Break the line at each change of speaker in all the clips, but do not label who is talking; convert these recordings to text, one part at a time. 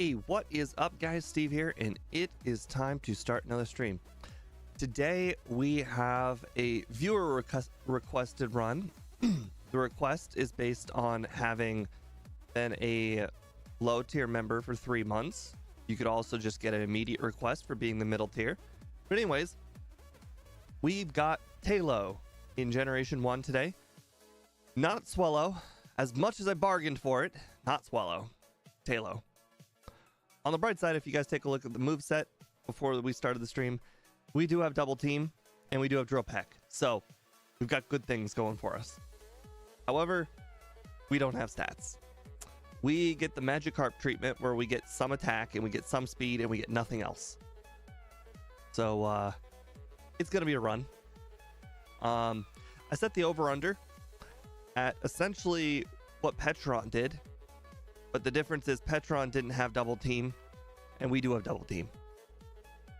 Hey, what is up, guys? Steve here, and it is time to start another stream. Today we have a viewer requested run. The request is based on having been a low tier member for 3 months. You could also just get an immediate request for being the middle tier. But anyways, we've got Taillow in Generation 1 today. Not Swallow. As much as I bargained for it, not Swallow. Taillow. On the bright side, if you guys take a look at the moveset before we started the stream, we do have double team and we do have drill peck. So we've got good things going for us. However, we don't have stats. We get the Magikarp treatment where we get some attack and we get some speed and we get nothing else. So it's going to be a run. I set the over-under at essentially what Petron did. But the difference is Petron didn't have double team, and we do have double team.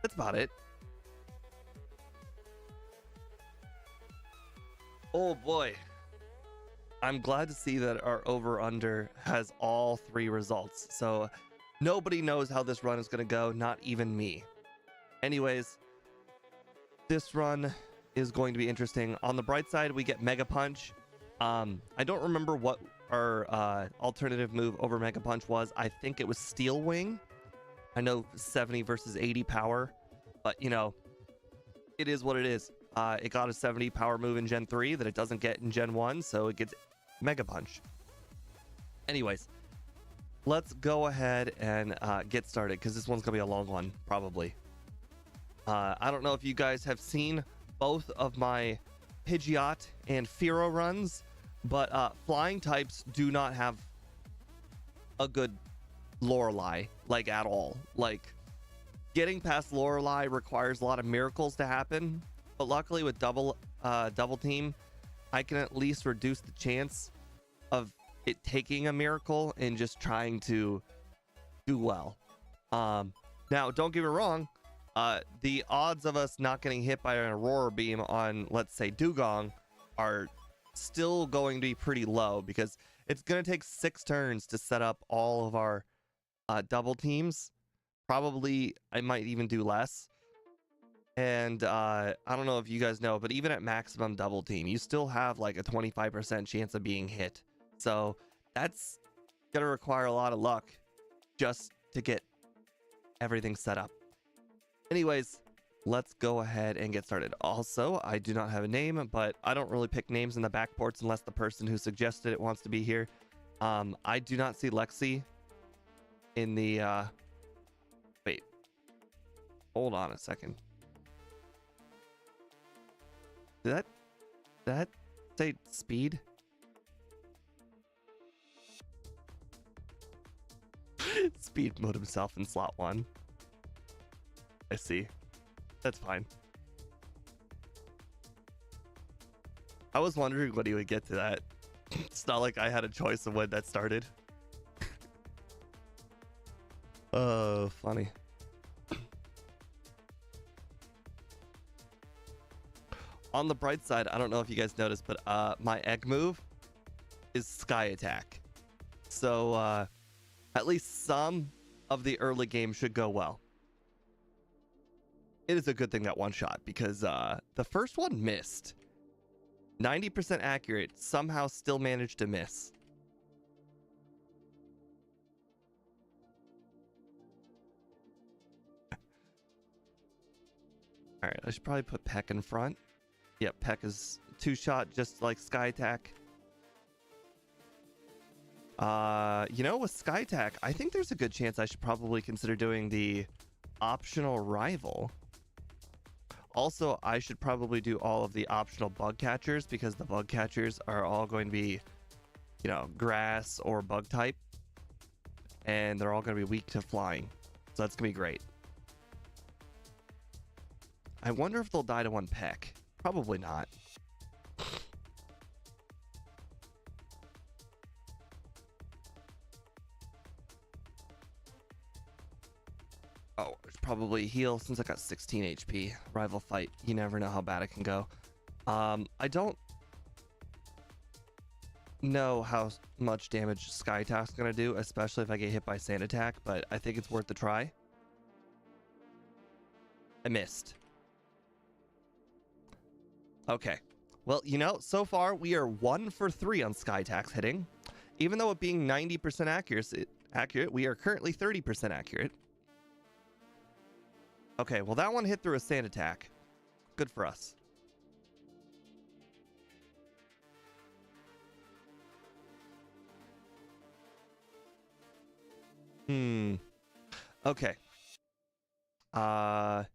That's about it. Oh boy. I'm glad to see that our over-under has all 3 results. So nobody knows how this run is going to go, not even me. Anyways, this run is going to be interesting. On the bright side, we get Mega Punch. I don't remember what our alternative move over Mega Punch was. I think it was Steel Wing. I know 70 versus 80 power, but you know, it is what it is. It got a 70 power move in Gen 3 that it doesn't get in Gen 1, so it gets Mega Punch. Anyways, let's go ahead and get started, because this one's gonna be a long one, probably. I don't know if you guys have seen both of my Pidgeot and Fearow runs, but flying types do not have a good Lorelei, like at all. Like, getting past Lorelei requires a lot of miracles to happen, but luckily with double team, I can at least reduce the chance of it taking a miracle and just trying to do well. Now, don't get me wrong, the odds of us not getting hit by an Aurora Beam on, let's say, Dugong are still going to be pretty low, because it's going to take 6 turns to set up all of our double teams. Probably I might even do less. And I don't know if you guys know, but even at maximum double team, you still have like a 25% chance of being hit. So that's going to require a lot of luck just to get everything set up. Anyways, let's go ahead and get started. Also, I do not have a name, but I don't really pick names in the backports unless the person who suggested it wants to be here. I do not see Lexi in the wait, hold on a second. Did that say speed? Speed mode himself in slot 1. I see. That's fine. I was wondering when he would get to that. It's not like I had a choice of when that started. Oh, funny. On the bright side, I don't know if you guys noticed, but my egg move is Sky Attack. So at least some of the early game should go well. It is a good thing that one shot, because the first one missed. 90% accurate, somehow still managed to miss. Alright, I should probably put Peck in front. Yep, Peck is 2-shot, just like Sky Attack. You know, with Sky Attack, I think there's a good chance I should probably consider doing the optional rival. Also, I should probably do all of the optional bug catchers, because the bug catchers are all going to be, you know, grass or bug type. And they're all going to be weak to flying. So that's going to be great. I wonder if they'll die to one peck. Probably not. Oh, I should probably heal since I got 16 HP. Rival fight. You never know how bad it can go. I don't know how much damage Sky Attack's gonna do, especially if I get hit by Sand Attack, but I think it's worth the try. I missed. Okay. Well, you know, so far we are 1 for 3 on Sky Attack's hitting. Even though it being 90% accurate, we are currently 30% accurate. Okay, well that one hit through a Sand Attack. Good for us. Okay. I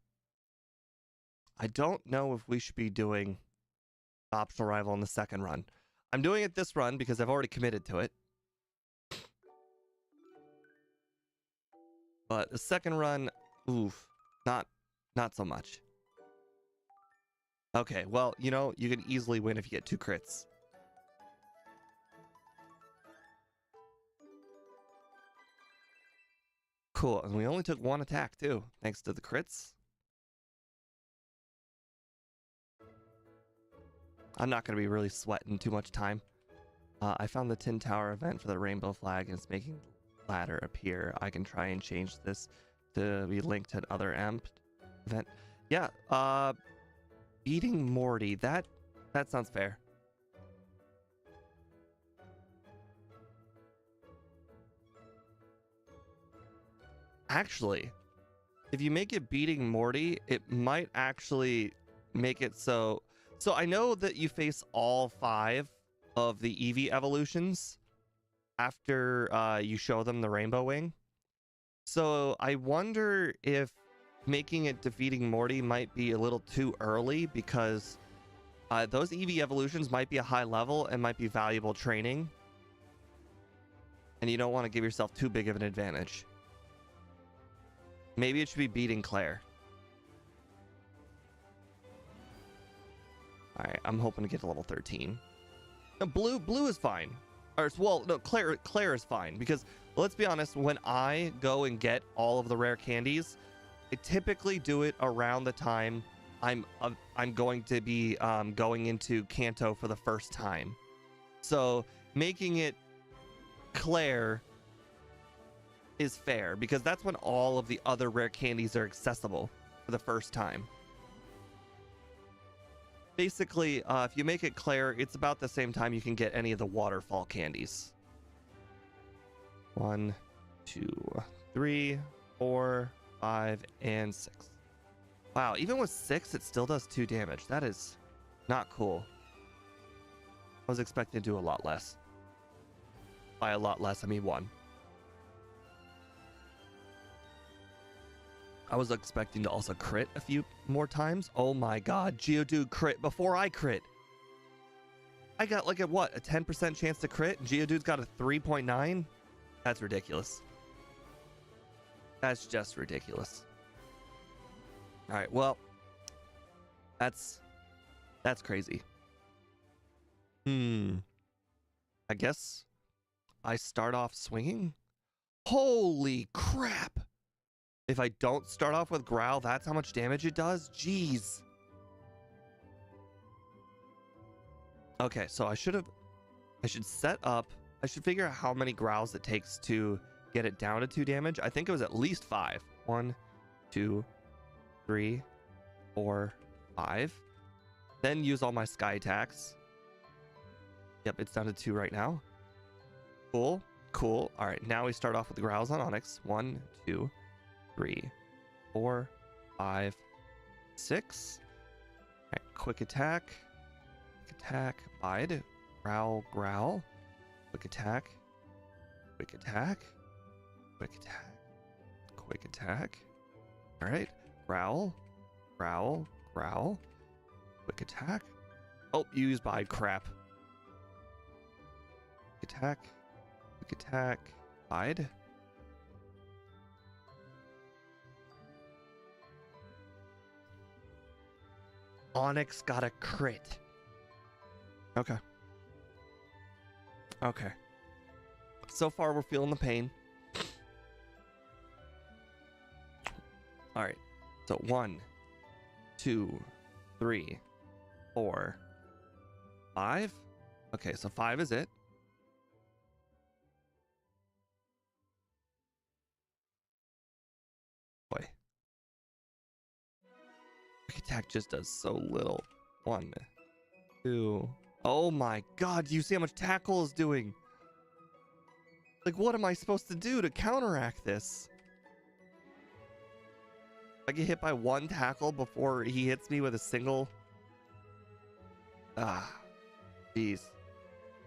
don't know if we should be doing optional rival in the second run. I'm doing it this run because I've already committed to it. But the second run, oof, not so much. Okay, well, you know, you can easily win if you get 2 crits. Cool, and we only took 1 attack too, thanks to the crits. I'm not going to be really sweating too much time. I found the Tin Tower event for the rainbow flag, and it's making the ladder appear. I can try and change this to be linked to another event. Yeah, beating Morty, that sounds fair. Actually, if you make it beating Morty, it might actually make it so I know that you face all 5 of the Eevee evolutions after you show them the Rainbow Wing. So I wonder if making it defeating Morty might be a little too early, because those Eevee evolutions might be a high level and might be valuable training. And you don't want to give yourself too big of an advantage. Maybe it should be beating Claire. Alright, I'm hoping to get to level 13. No, blue is fine. Or, well, no, Claire is fine. Because, let's be honest, when I go and get all of the rare candies, I typically do it around the time I'm going to be going into Kanto for the first time. So, making it Claire is fair, because that's when all of the other rare candies are accessible for the first time. Basically, if you make it Claire, it's about the same time you can get any of the waterfall candies. 1, 2, 3, 4, 5, and 6. Wow, even with 6, it still does 2 damage. That is not cool. I was expecting to do a lot less. By a lot less, I mean 1. I was expecting to also crit a few more times. Oh my god, Geodude crit before I crit. I got like a 10% chance to crit? Geodude's got a 3.9? That's ridiculous. That's just ridiculous. Alright, well, that's crazy. I guess I start off swinging? Holy crap! If I don't start off with Growl, that's how much damage it does? Jeez. Okay, so I should set up, I should figure out how many Growls it takes to get it down to 2 damage. I think it was at least 5. 1, 2, 3, 4, 5. Then use all my Sky Attacks. Yep, it's down to 2 right now. Cool, cool. All right, now we start off with the Growls on Onix. 1, 2, 3, 4, 5, 6. All right, quick attack, bide, growl, quick attack, quick attack, quick attack, quick attack. All right, growl, quick attack. Oh, you used bide, crap. Quick attack, bide. Onix got a crit. Okay. Okay. So far, we're feeling the pain. All right. So 1, 2, 3, 4, 5. Okay, so 5 is it. attack just does so little. 1, 2. Oh my god, do you see how much tackle is doing? Like, what am I supposed to do to counteract this? I get hit by 1 tackle before he hits me with a single. Ah, jeez.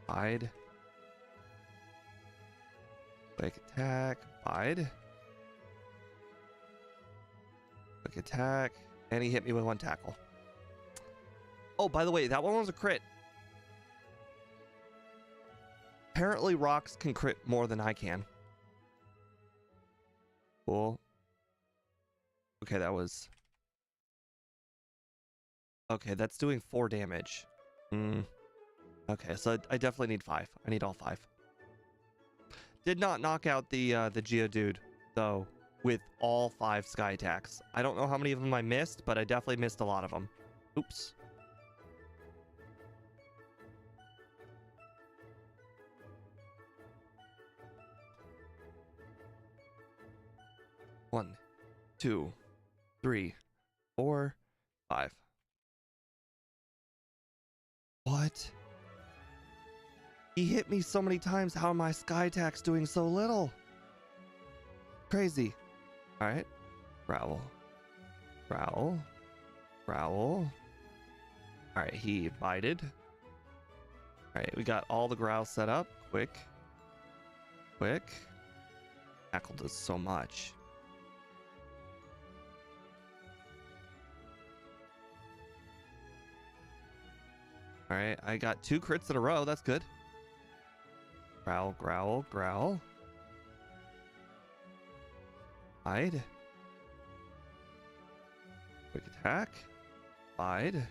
Bide. Quick attack. Bide. Quick attack. And he hit me with 1 tackle. Oh, by the way, that one was a crit. Apparently rocks can crit more than I can. Cool. Okay, that was... Okay, that's doing 4 damage. Okay, so I definitely need 5. I need all 5. Did not knock out the Geodude, though, with all 5 sky attacks. I don't know how many of them I missed, but I definitely missed a lot of them. Oops. One, 2, 3, 4, 5. What? He hit me so many times. How are my sky attacks doing so little? Crazy. Alright. Growl. Growl. Growl. Alright, he bited. Alright, we got all the growls set up. Quick. Quick. Tackle does so much. Alright, I got 2 crits in a row. That's good. Growl, growl, growl. Bide. Quick attack. Bide.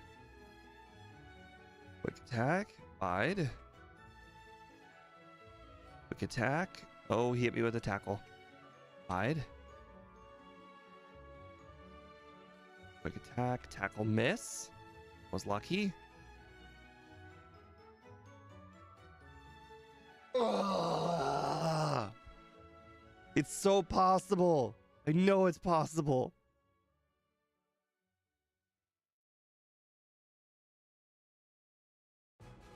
Quick attack. Bide. Quick attack. Oh, he hit me with a tackle. Bide. Quick attack. Tackle miss. Was lucky. Ugh. It's so possible. I know it's possible.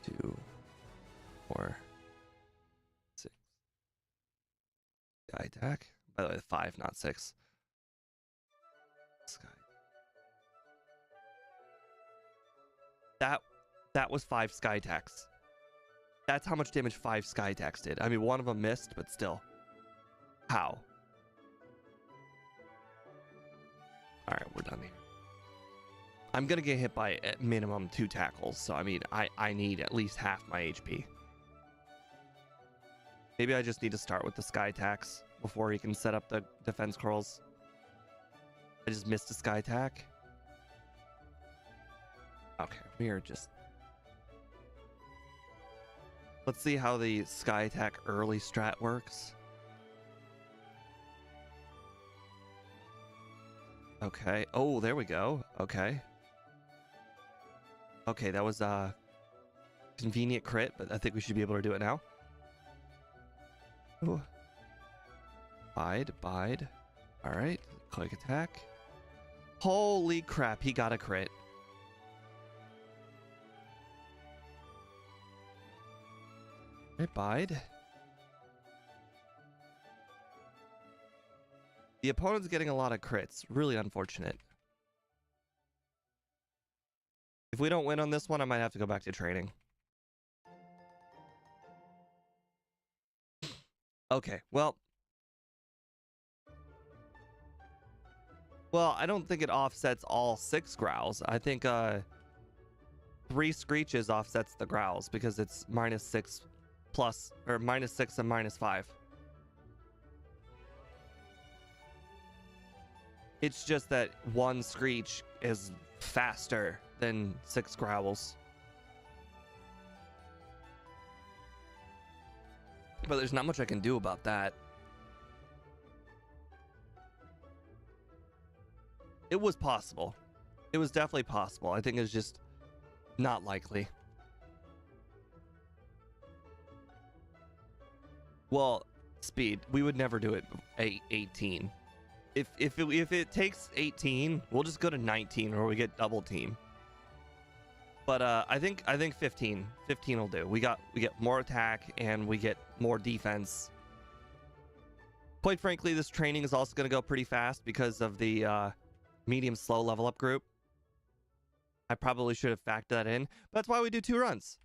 Two, 4, 6. Sky attack. By the way, 5, not 6. Sky. That was 5 sky attacks. That's how much damage 5 sky attacks did. I mean, one of them missed, but still. How? Alright, we're done here. I'm gonna get hit by at minimum 2 tackles, so I mean, I need at least half my HP. Maybe I just need to start with the sky attacks before he can set up the defense curls. I just missed a sky attack. Okay, we are just... Let's see how the sky attack early strat works. Okay. Oh, there we go. Okay. Okay, that was a convenient crit, but I think we should be able to do it now. Ooh. Bide, bide. All right. Quick attack. Holy crap, he got a crit. Bide. The opponent's getting a lot of crits. Really unfortunate. If we don't win on this one, I might have to go back to training. Okay, well. Well, I don't think it offsets all 6 growls. I think 3 screeches offsets the growls because it's -6 plus, or -6 and -5. It's just that 1 screech is faster than 6 growls. But there's not much I can do about that. It was possible. It was definitely possible. I think it's just not likely. Well, speed. We would never do it 18. If it takes 18, we'll just go to 19 or we get double team. But I think 15 will do. We get more attack and we get more defense. Quite frankly, this training is also going to go pretty fast because of the medium slow level up group. I probably should have factored that in. But that's why we do 2 runs.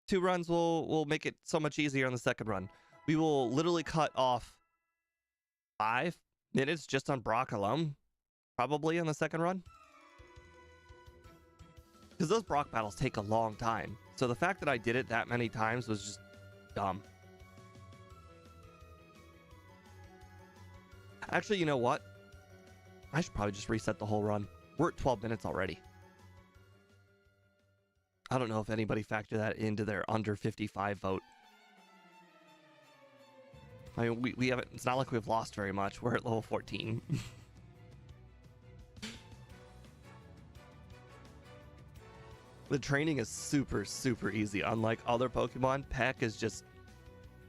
2 runs will make it so much easier on the second run. We will literally cut off 5 minutes just on Brock alone, probably on the second run. Because those Brock battles take a long time. So the fact that I did it that many times was just dumb. Actually, you know what? I should probably just reset the whole run. We're at 12 minutes already. I don't know if anybody factored that into their under 55 vote. I mean, we haven't, it's not like we've lost very much. We're at level 14. The training is super, super easy. Unlike other Pokemon, Peck is just,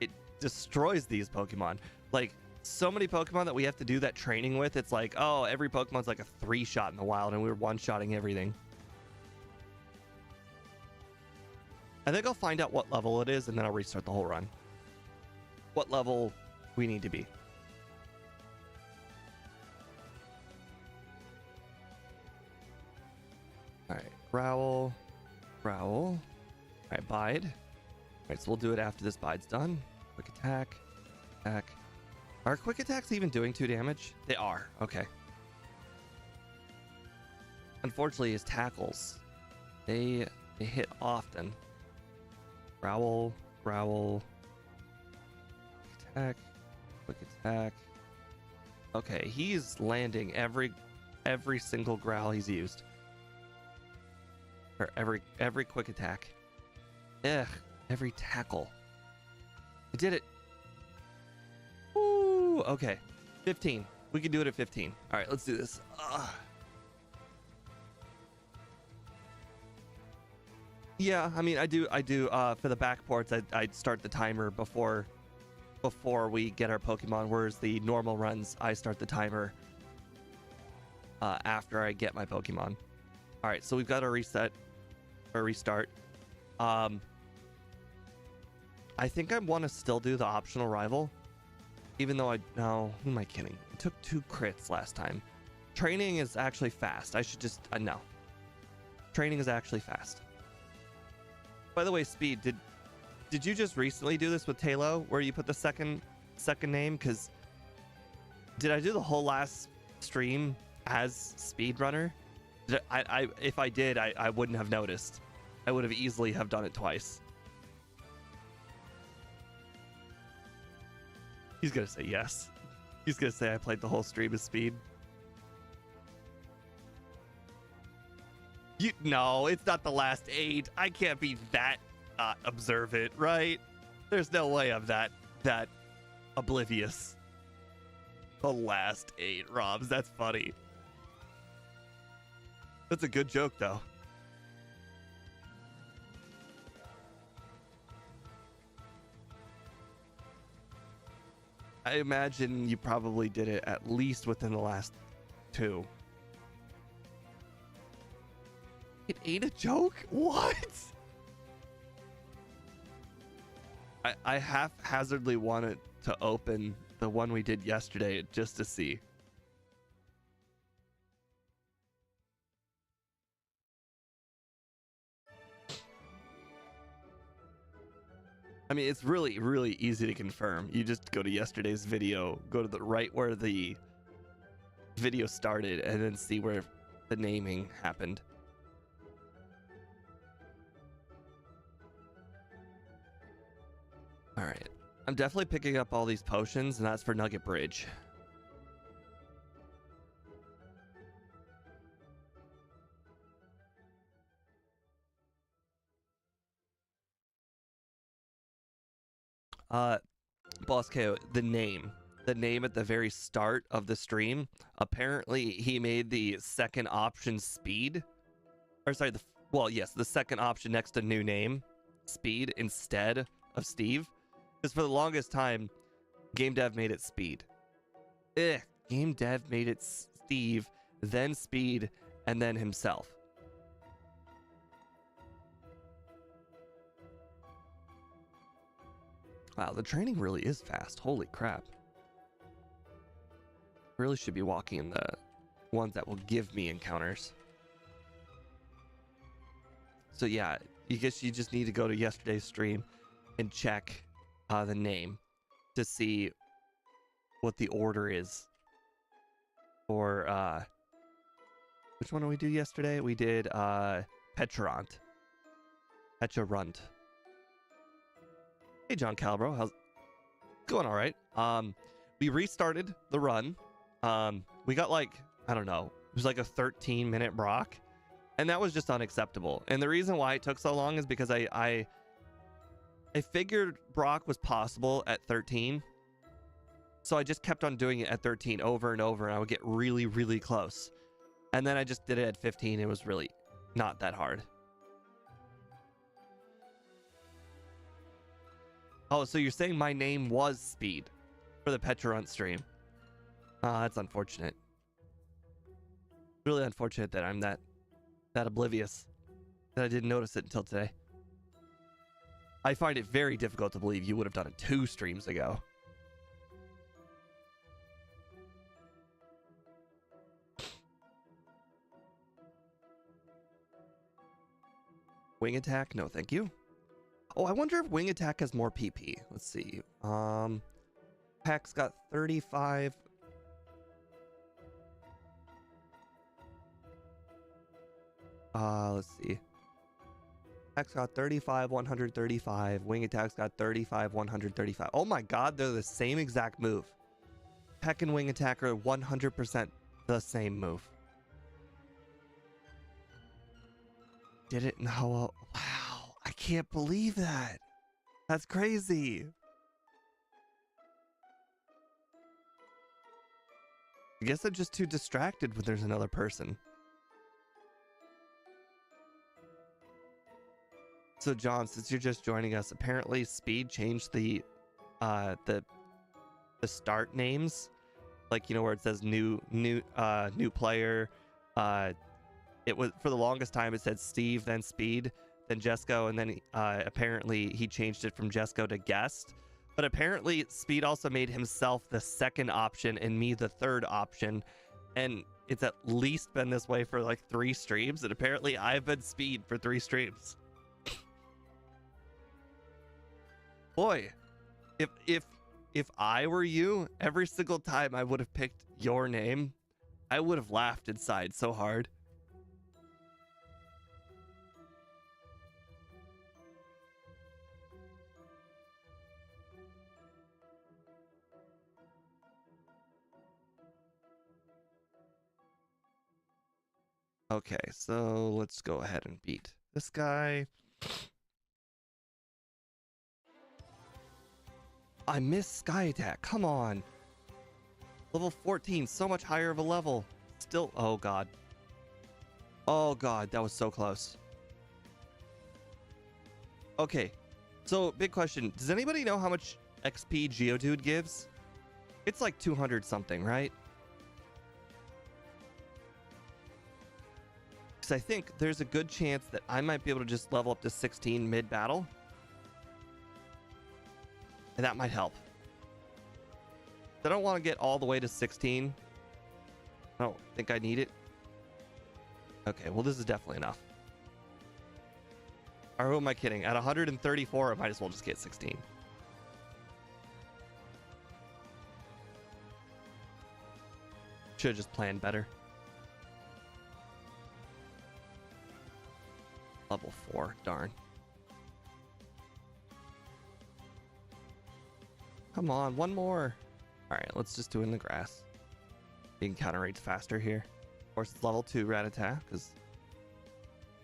it destroys these Pokemon. Like, so many Pokemon that we have to do that training with, it's like, oh, every Pokemon's like a 3-shot in the wild, and we're one-shotting everything. I think I'll find out what level it is, and then I'll restart the whole run. What level we need to be. Alright, Growl. Alright, Bide. Alright, so we'll do it after this Bide's done. Quick attack. Attack. Are quick attacks even doing 2 damage? They are. Okay. Unfortunately, his tackles, they hit often. Growl. Quick attack. Okay, he's landing every single growl he's used. Or every quick attack. Ugh, every tackle. I did it. Ooh, okay. 15. We can do it at 15. All right, let's do this. Yeah, I mean, I do for the back ports, I'd start the timer before we get our Pokemon, whereas the normal runs, I start the timer after I get my Pokemon. All right, so we've got a restart. I think I want to still do the optional rival, even though no, who am I kidding? It took 2 crits last time. Training is actually fast. I should just no. Training is actually fast. By the way, Speed, did you just recently do this with Taillow, where you put the second name? Because did I do the whole last stream as Speedrunner? If I did, I wouldn't have noticed. I would have easily have done it twice. He's gonna say yes. He's gonna say I played the whole stream as Speed. No, it's not the last 8. I can't be that observant, right? There's no way I'm that oblivious. The last 8, Robs. That's funny. That's a good joke, though. I imagine you probably did it at least within the last 2. It ain't a joke? What? I haphazardly wanted to open the one we did yesterday just to see. I mean, it's really, really easy to confirm. You just go to yesterday's video, go to the right where the video started, and then see where the naming happened. All right. I'm definitely picking up all these potions, and that's for Nugget Bridge. Boss KO, the name at the very start of the stream, apparently he made the second option Speed, or sorry, the second option next to new name, Speed, instead of Steve, because for the longest time game dev made it Speed. Game dev made it Steve, then Speed, and then himself. Wow, the training really is fast. Holy crap. Really should be walking in the ones that will give me encounters. So yeah, you just need to go to yesterday's stream and check the name to see what the order is for which one did we do yesterday? We did Petrarant. Hey John Calabro, how's going? All right. We restarted the run. We got like, I don't know, it was like a 13-minute Brock, and that was just unacceptable. And the reason why it took so long is because I figured Brock was possible at 13, so I just kept on doing it at 13 over and over, and I would get really, really close. And then I just did it at 15. It was really not that hard. Oh, so you're saying my name was Speed for the Petrarant stream? That's unfortunate. Really unfortunate that I'm that oblivious that I didn't notice it until today. I find it very difficult to believe you would have done it 2 streams ago. Wing attack? No, thank you. Oh, I wonder if wing attack has more PP. Let's see. Pack's got 35. Let's see. Pack's got 35, 135. Wing attack's got 35, 135. Oh my god, they're the same exact move. Peck and wing attack are 100% the same move. Did it? No. Wow. I can't believe that. That's crazy. I guess I'm just too distracted when there's another person. So John, since you're just joining us, apparently Speed changed the start names, like, you know, where it says new player. It was, for the longest time it said Steve, then Speed, then Jesco, and then apparently he changed it from Jesco to guest. But apparently Speed also made himself the second option and me the third option, and it's at least been this way for like 3 streams, and apparently I've been Speed for 3 streams. Boy, if I were you, every single time I would have picked your name, I would have laughed inside so hard. Okay, so let's go ahead and beat this guy. I missed Sky Attack. Come on. Level 14, so much higher of a level. Still, oh god. Oh god, that was so close. Okay, so big question. Does anybody know how much XP Geodude gives? It's like 200 something, right? Because I think there's a good chance that I might be able to just level up to 16 mid-battle. And that might help. I don't want to get all the way to 16. I don't think I need it. Okay, well, this is definitely enough. Or who am I kidding? At 134, I might as well just get 16. Should have just planned better. Level 4, darn. Come on, one more. All right, let's just do it in the grass. You can counter rates faster here. Of course, it's level 2 Rattata because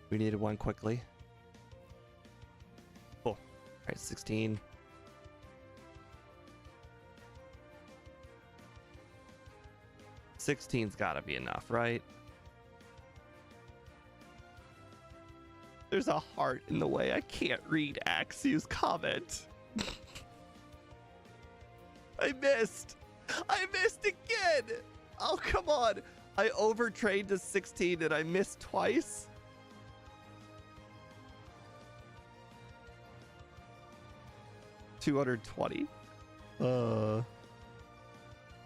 we needed one quickly. Cool. All right, 16. Sixteen's got to be enough, right? There's a heart in the way. I can't read Axiu's comment. I missed again. Oh, come on. I overtrained to 16 and I missed twice. $220. Or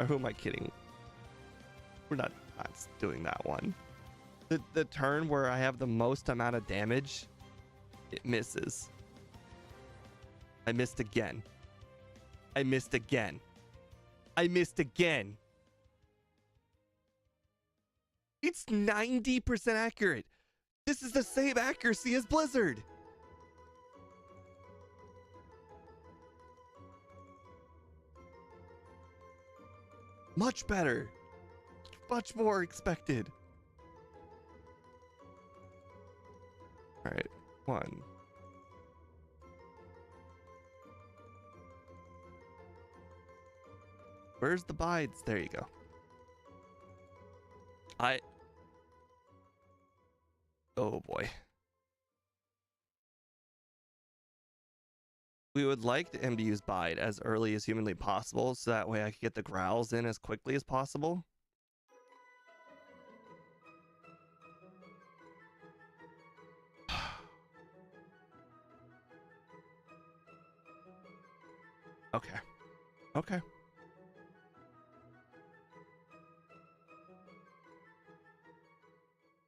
who am I kidding? We're not doing that one. The turn where I have the most amount of damage, it misses. I missed again. I missed again. I missed again. It's 90% accurate. This is the same accuracy as Blizzard. Much better. Much more expected. All right, 1. Where's the bides? There you go. Oh boy. We would like him to use bide as early as humanly possible, so that way I can get the growls in as quickly as possible. Okay. Okay.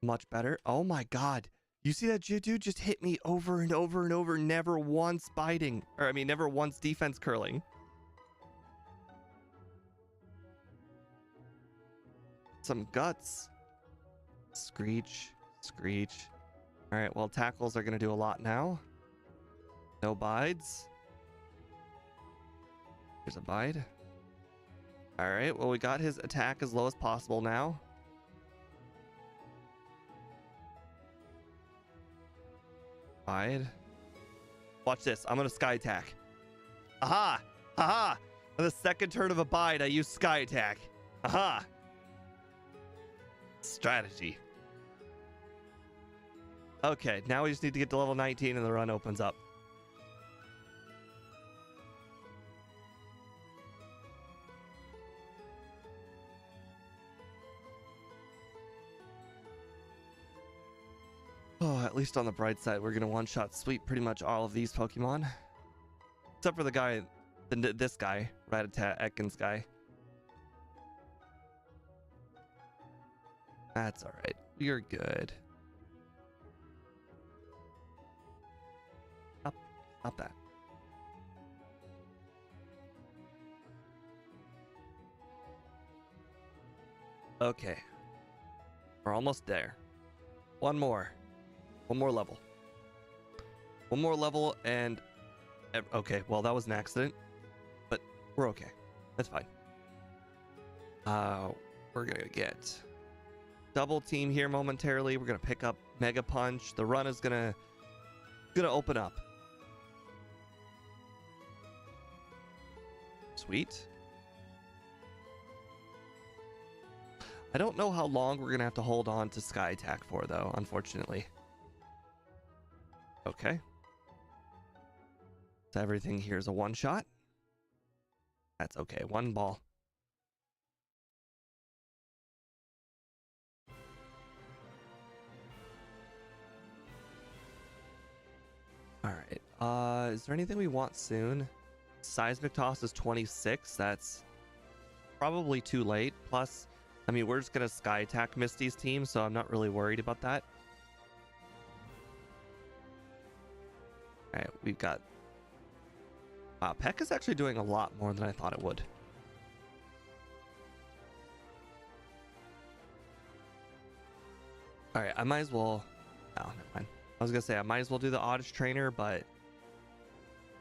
Much better. Oh my god. You see that dude just hit me over and over and over, never once biting. Or I mean, never once defense curling. Some guts. Screech. Screech. Alright, well, tackles are going to do a lot now. No bides. There's a bide. Alright, well, we got his attack as low as possible now. Bide. Watch this. I'm going to sky attack. Aha! Aha! On the second turn of a bide, I use sky attack. Aha! Strategy. Okay, now we just need to get to level 19 and the run opens up. Oh, at least on the bright side, we're going to one-shot sweep pretty much all of these Pokemon. Except for the guy, this guy, Rattata Ekans guy. That's alright. You're good. Stop that. Okay. We're almost there. One more level. One more level and... Okay, well, that was an accident. But we're okay. That's fine. We're gonna get... double team here momentarily. We're gonna pick up Mega Punch. The run is gonna open up. Sweet. I don't know how long we're gonna have to hold on to Sky Attack for, though, unfortunately. Okay. So everything here is a one-shot. That's okay. One ball. Alright. Is there anything we want soon? Seismic Toss is 26. That's probably too late. Plus, I mean, we're just going to Sky Attack Misty's team, so I'm not really worried about that. Alright, we've got... Wow, Peck is actually doing a lot more than I thought it would. Alright, I might as well... Oh, never mind. I was going to say, I might as well do the Oddish Trainer, but...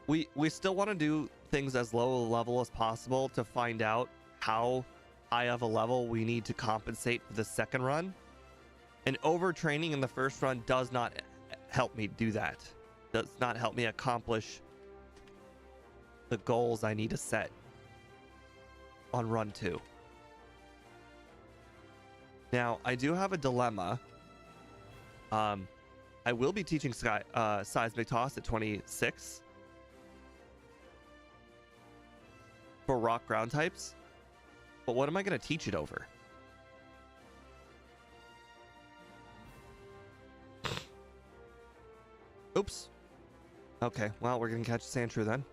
We still want to do things as low a level as possible to find out how high of a level we need to compensate for the second run. And overtraining in the first run does not help me do that. Does not help me accomplish the goals I need to set on run 2. Now, I do have a dilemma. I will be teaching Seismic Toss at 26 for rock ground types, but what am I going to teach it over? Oops. Okay, well, we're gonna catch Sandshrew then.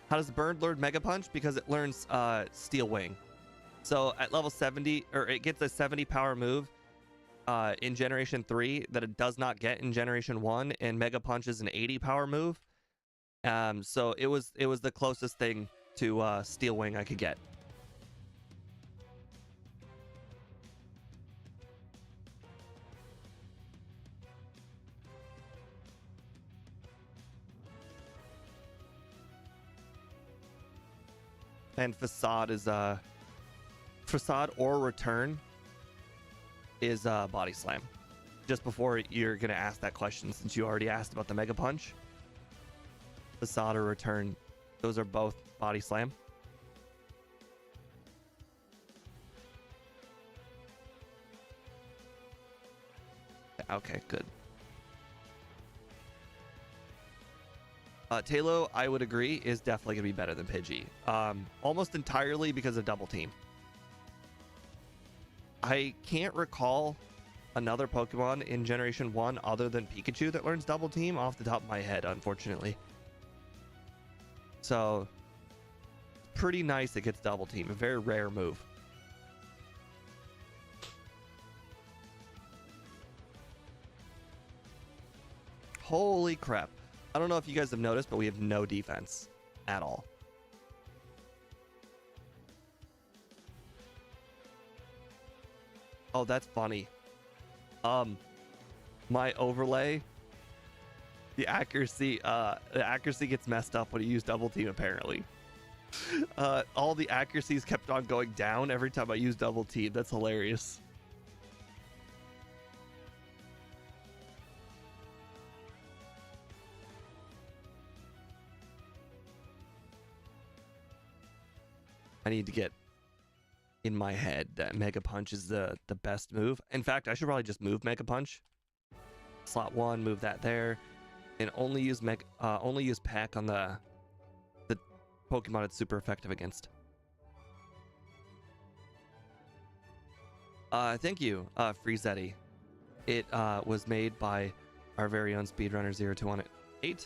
How does Bird learn Mega Punch? Because it learns Steel Wing. So at level 70, or it gets a 70 power move in Generation 3 that it does not get in Generation 1, and Mega Punch is an 80 power move. So it was the closest thing to Steel Wing I could get. And Facade is Facade or Return is Body Slam. Just before you're gonna ask that question, since you already asked about the Mega Punch, Facade or Return, those are both Body Slam. Okay, good. Taillow, I would agree, is definitely gonna be better than Pidgey. Almost entirely because of Double Team. I can't recall another Pokemon in Generation 1 other than Pikachu that learns Double Team off the top of my head, unfortunately. So, pretty nice it gets Double Team. A very rare move. Holy crap. I don't know if you guys have noticed, but we have no defense at all. Oh, that's funny. My overlay, the accuracy gets messed up when you use Double Team, apparently. All the accuracies kept on going down every time I use Double Team. That's hilarious. I need to get in my head that Mega Punch is the best move. In fact, I should probably just move Mega Punch. Slot 1, move that there, and only use Pack on the Pokemon it's super effective against. Thank you, Freezetti. It was made by our very own speedrunner 0218.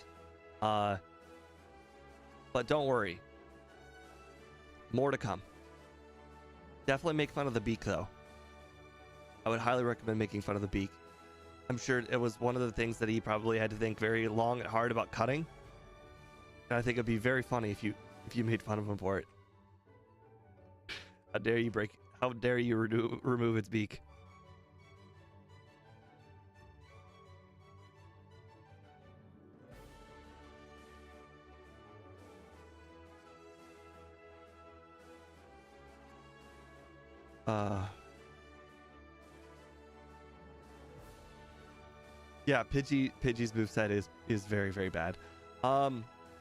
But don't worry. More to come. Definitely make fun of the beak, though. I would highly recommend making fun of the beak. I'm sure it was one of the things that he probably had to think very long and hard about cutting. And I think it'd be very funny if you made fun of him for it. How dare you remove its beak? Yeah, Pidgey's moveset is very, very bad.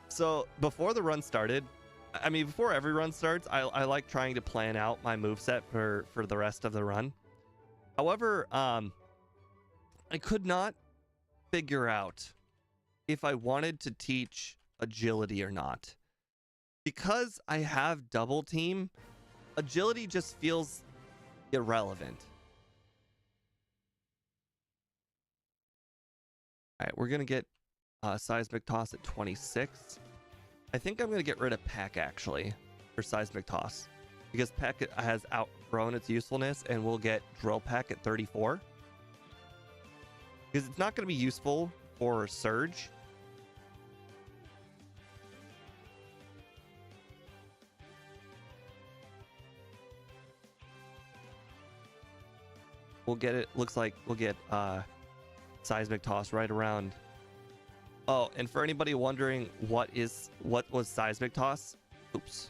So before the run started, I mean, before every run starts, I like trying to plan out my moveset for the rest of the run. However, I could not figure out if I wanted to teach agility or not. Because I have Double Team, agility just feels irrelevant. All right, we're going to get Seismic Toss at 26. I think I'm going to get rid of Peck, actually, for Seismic Toss. Because Peck has outgrown its usefulness, and we'll get Drill Peck at 34. Because it's not going to be useful for Surge. We'll get it. Looks like we'll get Seismic Toss right around. Oh, and for anybody wondering what was Seismic Toss? Oops.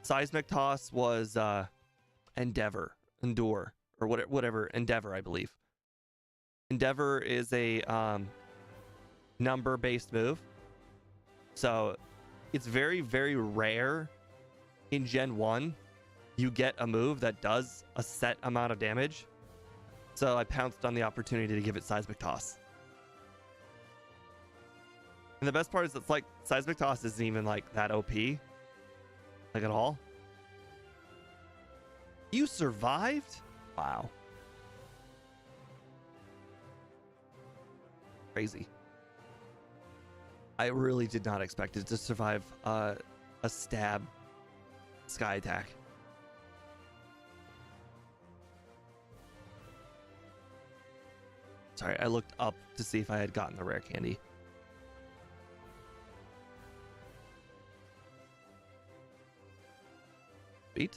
Seismic Toss was Endure, or whatever, Endeavor, I believe. Endeavor is a number-based move. So it's very, very rare in Gen 1 you get a move that does a set amount of damage. So I pounced on the opportunity to give it Seismic Toss. And the best part is it's like Seismic Toss isn't even like that OP. Like at all. You survived? Wow. Crazy. I really did not expect it to survive a stab sky attack. Sorry, I looked up to see if I had gotten the rare candy. Sweet.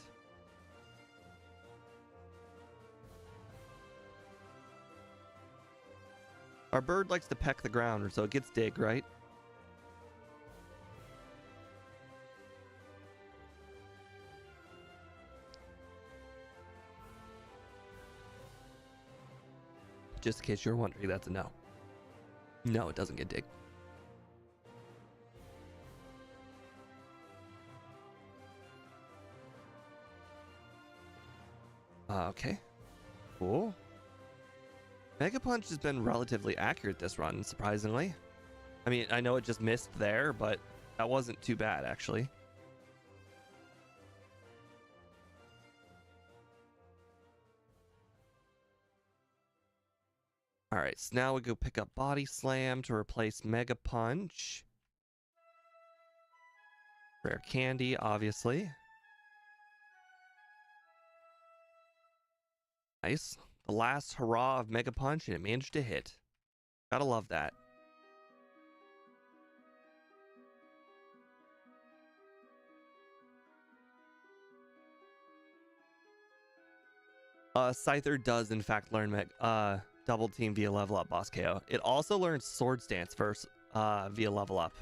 Our bird likes to peck the ground, so it gets dig, right? Just in case you're wondering, that's a no. No, it doesn't get dig. Okay. Cool. Mega Punch has been relatively accurate this run, surprisingly. I mean, I know it just missed there, but that wasn't too bad, actually. All right, so now we go pick up Body Slam to replace Mega Punch. Rare Candy, obviously. Nice. The last hurrah of Mega Punch, and it managed to hit. Gotta love that. Scyther does, in fact, learn Double Team via level up, Boss KO. It also learns Sword Stance first via level up.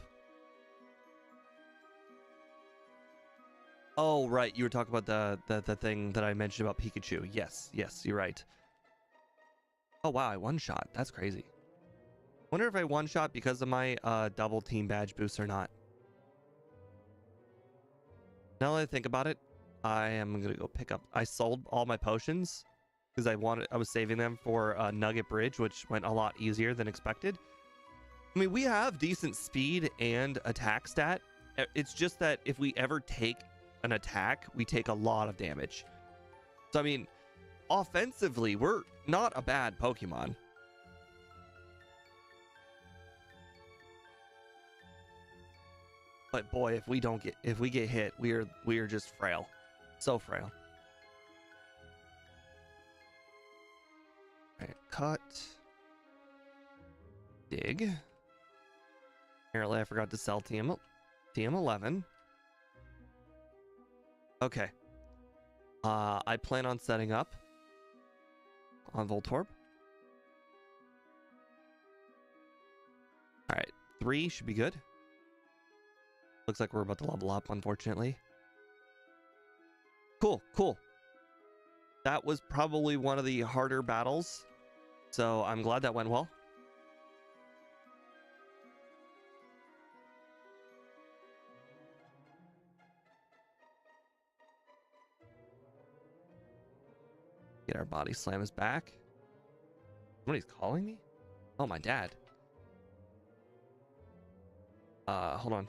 Oh, right. You were talking about the thing that I mentioned about Pikachu. Yes, you're right. Oh, wow. I one-shot. That's crazy. Wonder if I one-shot because of my double team badge boost or not. Now that I think about it, I am going to go pick up... I sold all my potions because I was saving them for Nugget Bridge, which went a lot easier than expected. I mean, we have decent speed and attack stat. It's just that if we ever take an attack, we take a lot of damage. So, I mean, offensively, we're not a bad Pokemon. But boy, if we get hit, we are just frail. So frail. All right, cut. Dig. Apparently I forgot to sell TM11. Okay. I plan on setting up on Voltorb. All right, 3 should be good. Looks like we're about to level up, unfortunately. Cool. That was probably one of the harder battles, so I'm glad that went well. Get our Body Slam is back. Somebody's calling me? Oh, my dad. Hold on.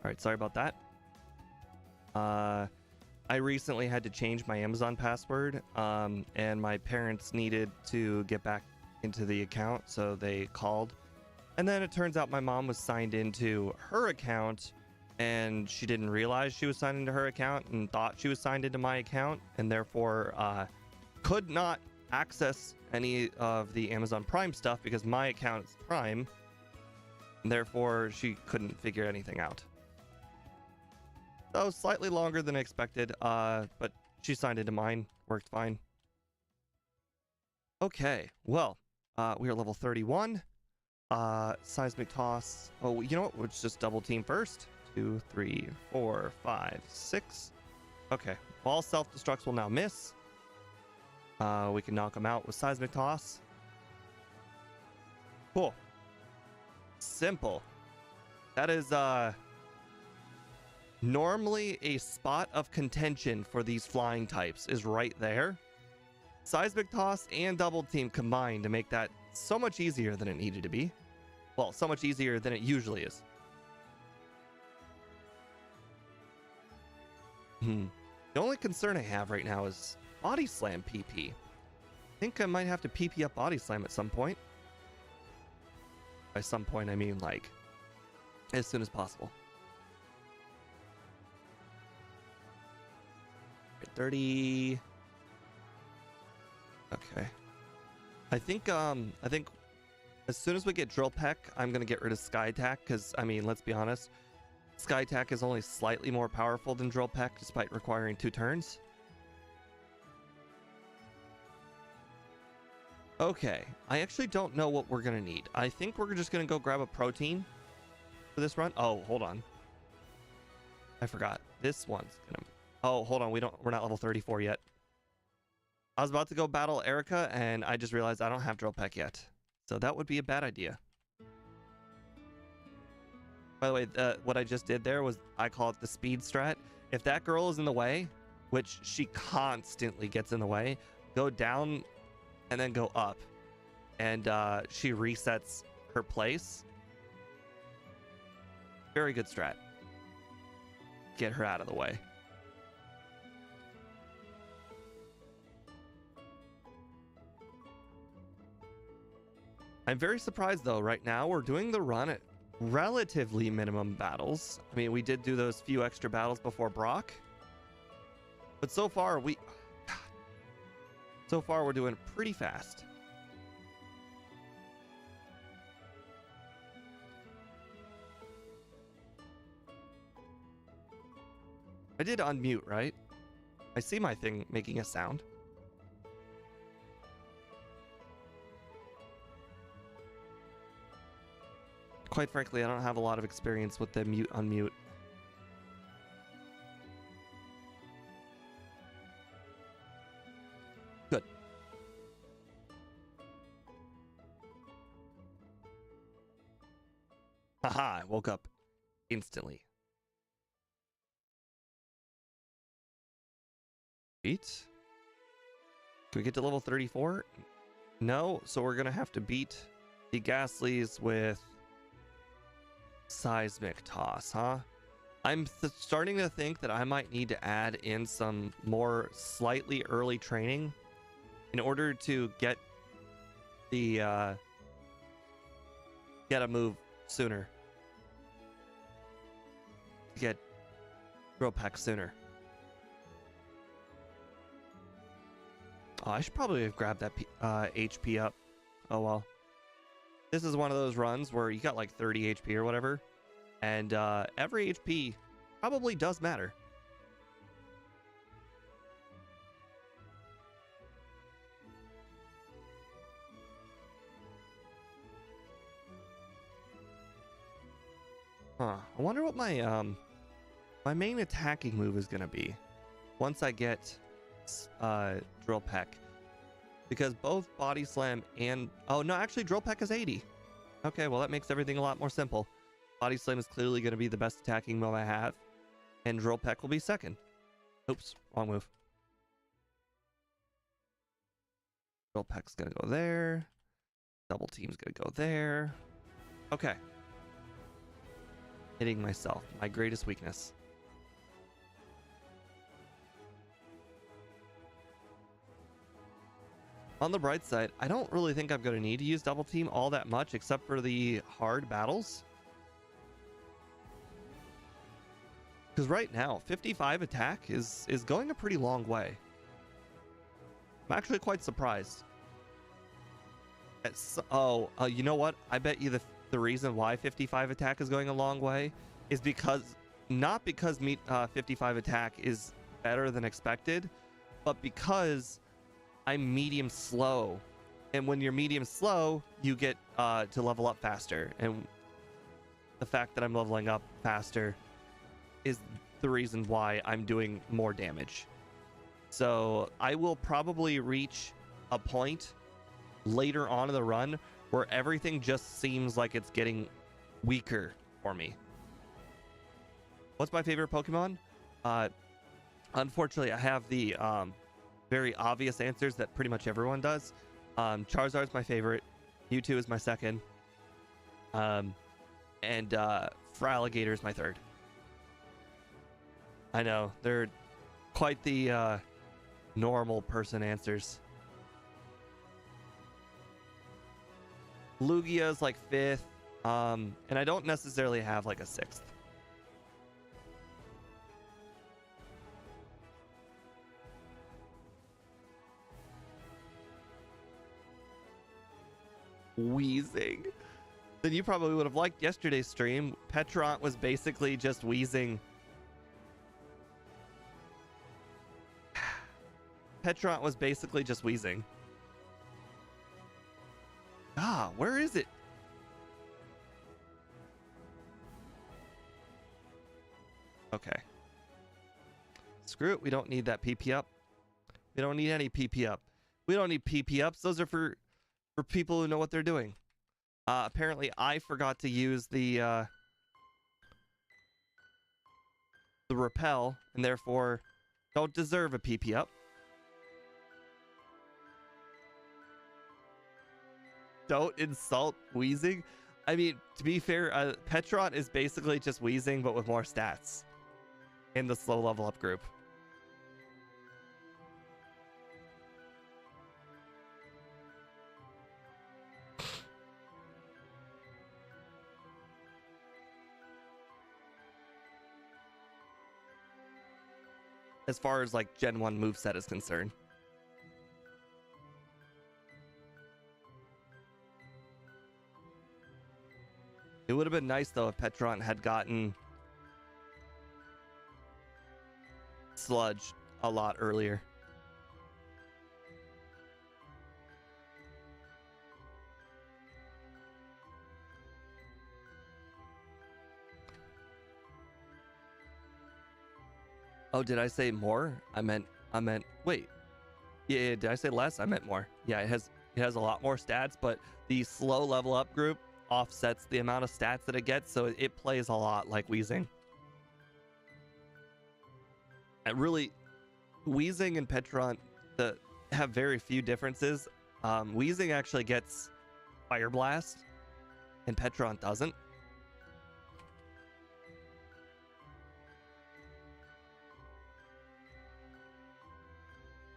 right, sorry about that. I recently had to change my Amazon password, and my parents needed to get back into the account, so they called. And then it turns out my mom was signed into her account, and she didn't realize she was signed into her account and thought she was signed into my account, and therefore could not access any of the Amazon Prime stuff because my account is Prime, and therefore she couldn't figure anything out. So slightly longer than expected, but she signed into mine, worked fine. Okay, well, we are level 31. Seismic toss. Oh, you know what? Let's just double team first. 2, 3, 4, 5, 6. Okay, all self-destructs will now miss. We can knock them out with seismic toss. Cool. Simple. That is normally a spot of contention for these flying types is right there. Seismic toss and double team combined to make that so much easier than it needed to be. Well, so much easier than it usually is. The only concern I have right now is body slam PP. I think I might have to PP up body slam at some point. By some point, I mean like as soon as possible. 30. Okay. I think as soon as we get Drill Peck, I'm gonna get rid of Sky Attack, because I mean, let's be honest, Sky Attack is only slightly more powerful than Drill Peck despite requiring 2 turns. Okay, I actually don't know what we're gonna need. I think we're just gonna go grab a protein for this run. Oh, hold on. I forgot. This one's gonna... Oh, hold on. We're not level 34 yet. I was about to go battle Erica, and I just realized I don't have Drill Peck yet. So that would be a bad idea. By the way, what I just did there was, I call it the speed strat. If that girl is in the way, which she constantly gets in the way, go down and then go up. And she resets her place. Very good strat. Get her out of the way. I'm very surprised though, right now we're doing the run at relatively minimum battles. I mean, we did do those few extra battles before Brock. But so far we're doing it pretty fast. I did unmute, right? I see my thing making a sound. Quite frankly, I don't have a lot of experience with the mute unmute. Good. Haha, I woke up instantly. Beat? Can we get to level 34? No, so we're gonna have to beat the Ghastlies with Seismic Toss, huh? I'm starting to think that I might need to add in some more slightly early training in order to get the get a move sooner. Get Drill Peck sooner. Oh, I should probably have grabbed that HP up. Oh well. This is one of those runs where you got like 30 HP or whatever, and every HP probably does matter. Huh. I wonder what my my main attacking move is gonna be once I get Drill Peck. Because both Body Slam and... Oh, no, actually, Drill Peck is 80. Okay, well, that makes everything a lot more simple. Body Slam is clearly going to be the best attacking move I have. And Drill Peck will be second. Oops, wrong move. Drill Peck's going to go there. Double Team's going to go there. Okay. Hitting myself, my greatest weakness. On the bright side, I don't really think I'm going to need to use double team all that much except for the hard battles. Because right now, 55 attack is going a pretty long way. I'm actually quite surprised. You know what? I bet you the reason why 55 attack is going a long way is because, not because 55 attack is better than expected, but because I'm medium slow. And when you're medium slow, you get to level up faster. And the fact that I'm leveling up faster is the reason why I'm doing more damage. So I will probably reach a point later on in the run where everything just seems like it's getting weaker for me. What's my favorite Pokemon? Unfortunately, I have the very obvious answers that pretty much everyone does. Charizard's my favorite. Mewtwo is my second. And Feraligatr is my third. I know, they're quite the normal person answers. Lugia is like fifth, and I don't necessarily have like a sixth. Wheezing. Then you probably would have liked yesterday's stream. Petront was basically just wheezing. Petront was basically just wheezing. Ah, where is it? Okay. Screw it. We don't need that PP up. We don't need any PP up. We don't need PP ups. Those are for people who know what they're doing. Apparently, I forgot to use the repel, and therefore don't deserve a PP up. Don't insult wheezing. I mean, to be fair, Petront is basically just wheezing, but with more stats in the slow level up group. As far as like Gen 1 moveset is concerned. It would have been nice though if Petront had gotten Sludge a lot earlier. Oh, did I say more? I meant wait. Yeah, did I say less? I meant more. Yeah, it has a lot more stats, but the slow level up group offsets the amount of stats that it gets, so it plays a lot like Wheezing. And really, Wheezing and Petront have very few differences. Wheezing actually gets Fire Blast, and Petront doesn't.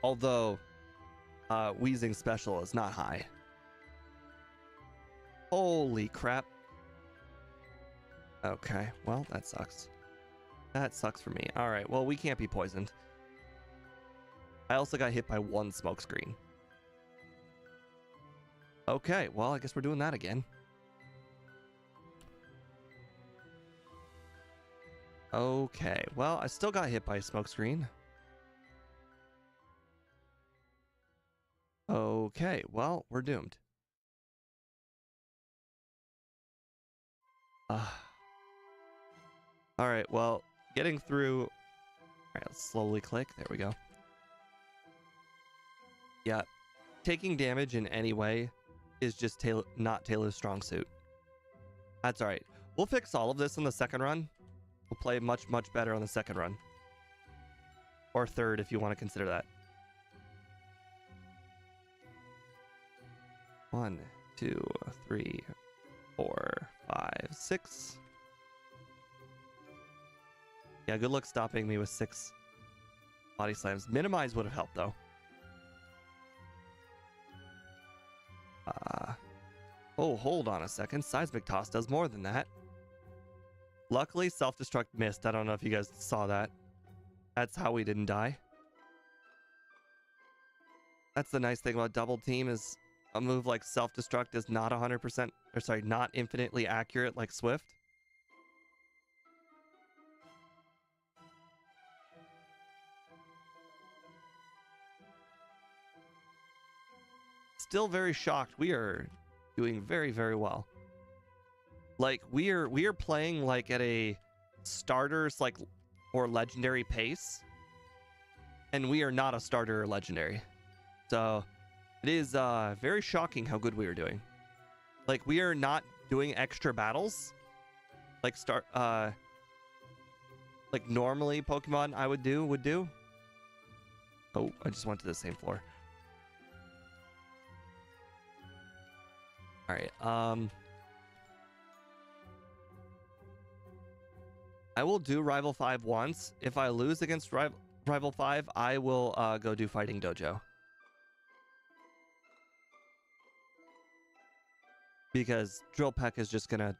Although, Wheezing special is not high. Holy crap. Okay, well, that sucks. That sucks for me. Alright, well, we can't be poisoned. I also got hit by one smoke screen. Okay, well, I guess we're doing that again. Okay, well, I still got hit by a smoke screen. Okay, well, we're doomed. Alright, well, getting through... Alright, let's slowly click. There we go. Yeah, taking damage in any way is just not Taillow's strong suit. That's alright. We'll fix all of this in the second run. We'll play much, much better on the second run. Or third, if you want to consider that. 1, 2, 3, 4, 5, 6. Yeah, good luck stopping me with 6 body slams. Minimize would have helped, though. Oh, hold on a second. Seismic Toss does more than that. Luckily, Self-Destruct missed. I don't know if you guys saw that. That's how we didn't die. That's the nice thing about Double Team is a move like Self-Destruct is not 100%, or sorry, not infinitely accurate like Swift. Still very shocked. We are doing very, very well. Like we are playing like at a starters like or legendary pace, and we are not a starter or legendary. So it is very shocking how good we are doing. Like we are not doing extra battles like like normally Pokemon I would do. Oh, I just went to the same floor. All right. I will do Rival 5 once. If I lose against Rival 5, I will go do Fighting Dojo. Because Drill Peck is just gonna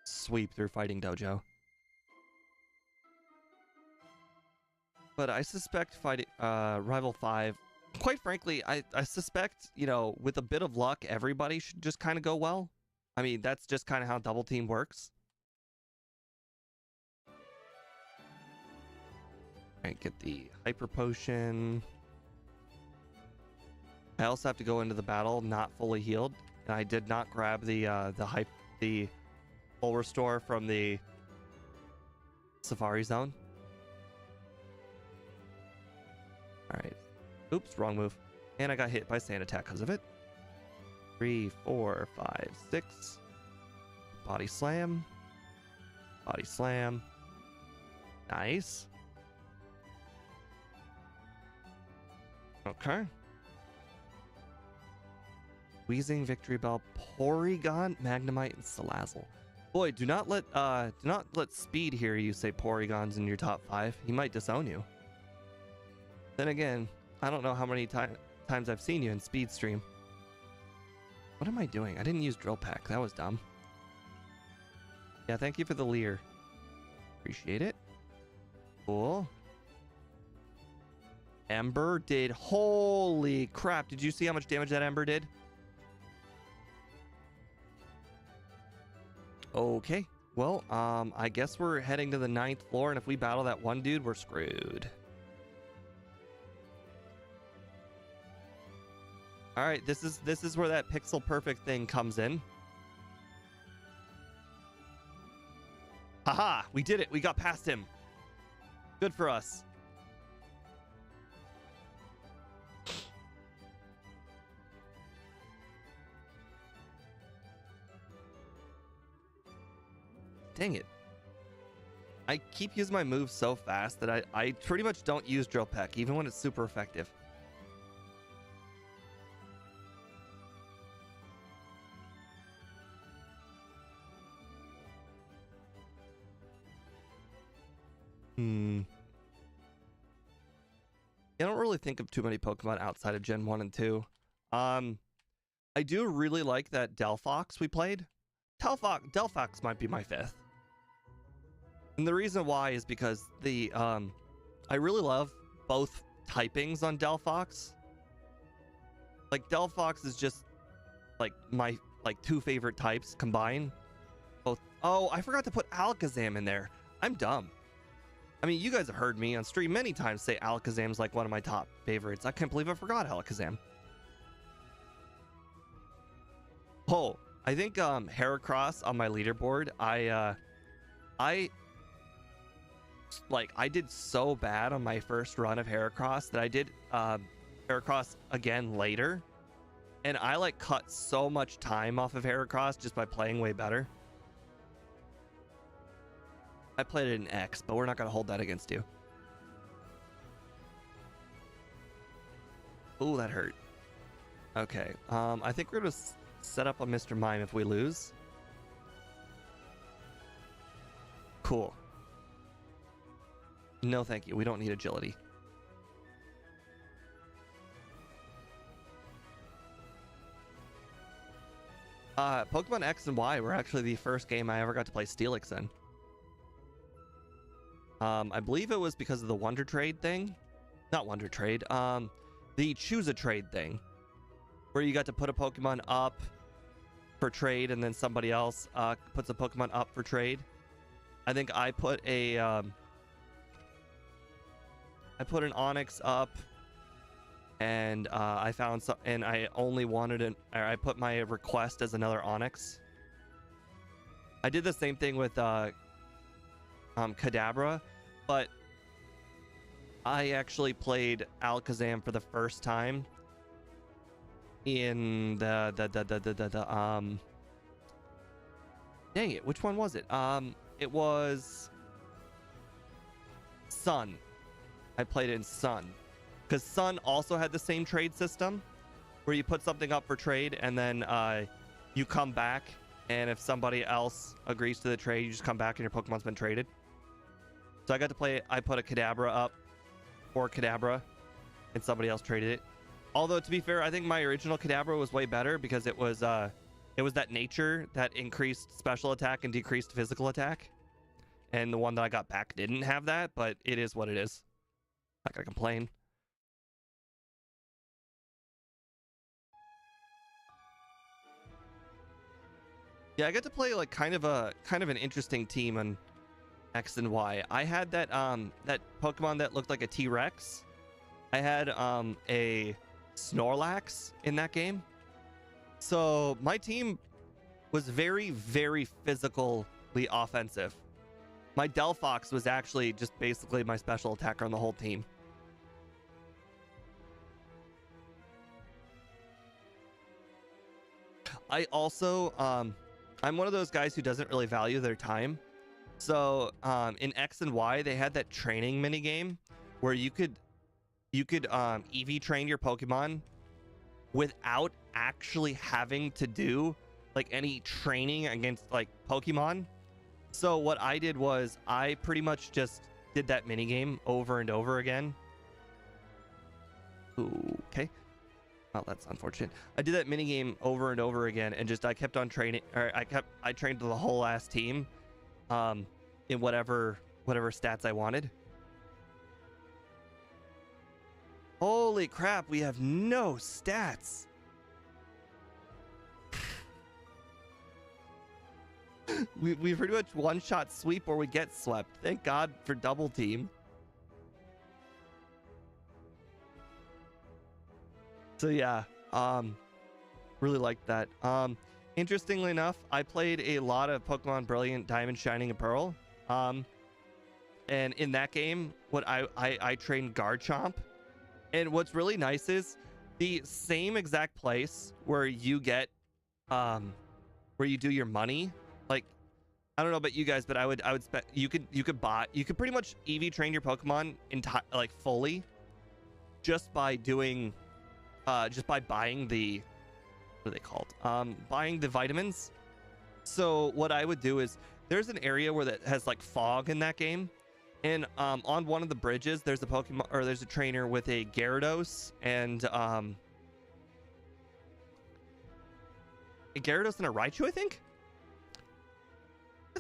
sweep through Fighting Dojo. But I suspect Rival 5, quite frankly, I suspect, you know, with a bit of luck, everybody should just kind of go well. I mean, that's just kind of how Double Team works. Alright, get the Hyper Potion. I also have to go into the battle not fully healed. And I did not grab the full restore from the Safari Zone. Alright. Oops, wrong move. And I got hit by Sand Attack because of it. 3, 4, 5, 6. Body Slam. Body Slam. Nice. Okay. Wheezing, Victory Bell, Porygon, Magnemite, and Salazzle. Boy, do not let Speed hear you say Porygon's in your top 5. He might disown you. Then again, I don't know how many times I've seen you in Speed stream. What am I doing? I didn't use Drill Peck. That was dumb. Yeah, thank you for the Leer. Appreciate it. Cool. Ember did. Holy crap. Did you see how much damage that Ember did? Okay. Well, I guess we're heading to the 9th floor, and if we battle that one dude, we're screwed. All right, this is where that pixel perfect thing comes in. Haha, we did it. We got past him. Good for us. Dang it. I keep using my moves so fast that I pretty much don't use Drill Peck, even when it's super effective. I don't really think of too many Pokemon outside of Gen 1 and 2. I do really like that Delphox we played. Delphox might be my 5th. And the reason why is because I really love both typings on Delphox. Like Delphox is just like my 2 favorite types combined. Both. Oh, I forgot to put Alakazam in there. I'm dumb. I mean, you guys have heard me on stream many times say Alakazam's like one of my top favorites. I can't believe I forgot Alakazam. Oh, I think Heracross on my leaderboard, I did so bad on my first run of Heracross that I did Heracross again later, and I like cut so much time off of Heracross just by playing way better. I played it in X, but we're not gonna hold that against you. Ooh, that hurt. Okay, I think we're gonna set up a Mr. Mime if we lose. Cool. No, thank you. We don't need agility. Pokemon X and Y were actually the first game I ever got to play Steelix in. I believe it was because of the Wonder Trade thing. Not Wonder Trade. The Choose a Trade thing, where you got to put a Pokemon up for trade, and then somebody else puts a Pokemon up for trade. I think I put an Onix up, and I found some, and I only wanted an. Or I put my request as another Onix. I did the same thing with Kadabra, but I actually played Alakazam for the first time in the dang it, which one was it? It was Sun. I played it in Sun because Sun also had the same trade system where you put something up for trade and then you come back, and if somebody else agrees to the trade, you just come back and your Pokemon's been traded. So I got to play. I put a Kadabra up for Kadabra, and somebody else traded it. Although, to be fair, I think my original Kadabra was way better because it was that nature that increased special attack and decreased physical attack. And the one that I got back didn't have that, but it is what it is. Not gonna complain. Yeah, I got to play like kind of an interesting team on X and Y. I had that that Pokemon that looked like a T-Rex. I had a Snorlax in that game. So my team was very, very physically offensive. My Delphox was actually just basically my special attacker on the whole team. I also I'm one of those guys who doesn't really value their time. So in X and Y, they had that training mini game where you could EV train your Pokemon without actually having to do like any training against like Pokemon. So what I did was I pretty much just did that mini game over and over again. Okay. Oh, that's unfortunate. I did that mini game over and over again, and just I kept on training, or I trained the whole ass team in whatever stats I wanted. Holy crap, we have no stats. we pretty much one-shot sweep or we get swept. Thank God for double team. So yeah, really liked that. Interestingly enough, I played a lot of Pokemon Brilliant, Diamond, Shining, and Pearl. And in that game, what I trained Garchomp. And what's really nice is the same exact place where you get where you do your money. Like, I don't know about you guys, but I would spend, you could pretty much EV train your Pokemon like fully just by doing just by buying the, what are they called? Buying the vitamins. So what I would do is there's an area where that has like fog in that game. And on one of the bridges, there's a Pokemon, or there's a trainer with a Gyarados and a Gyarados and a Raichu, I think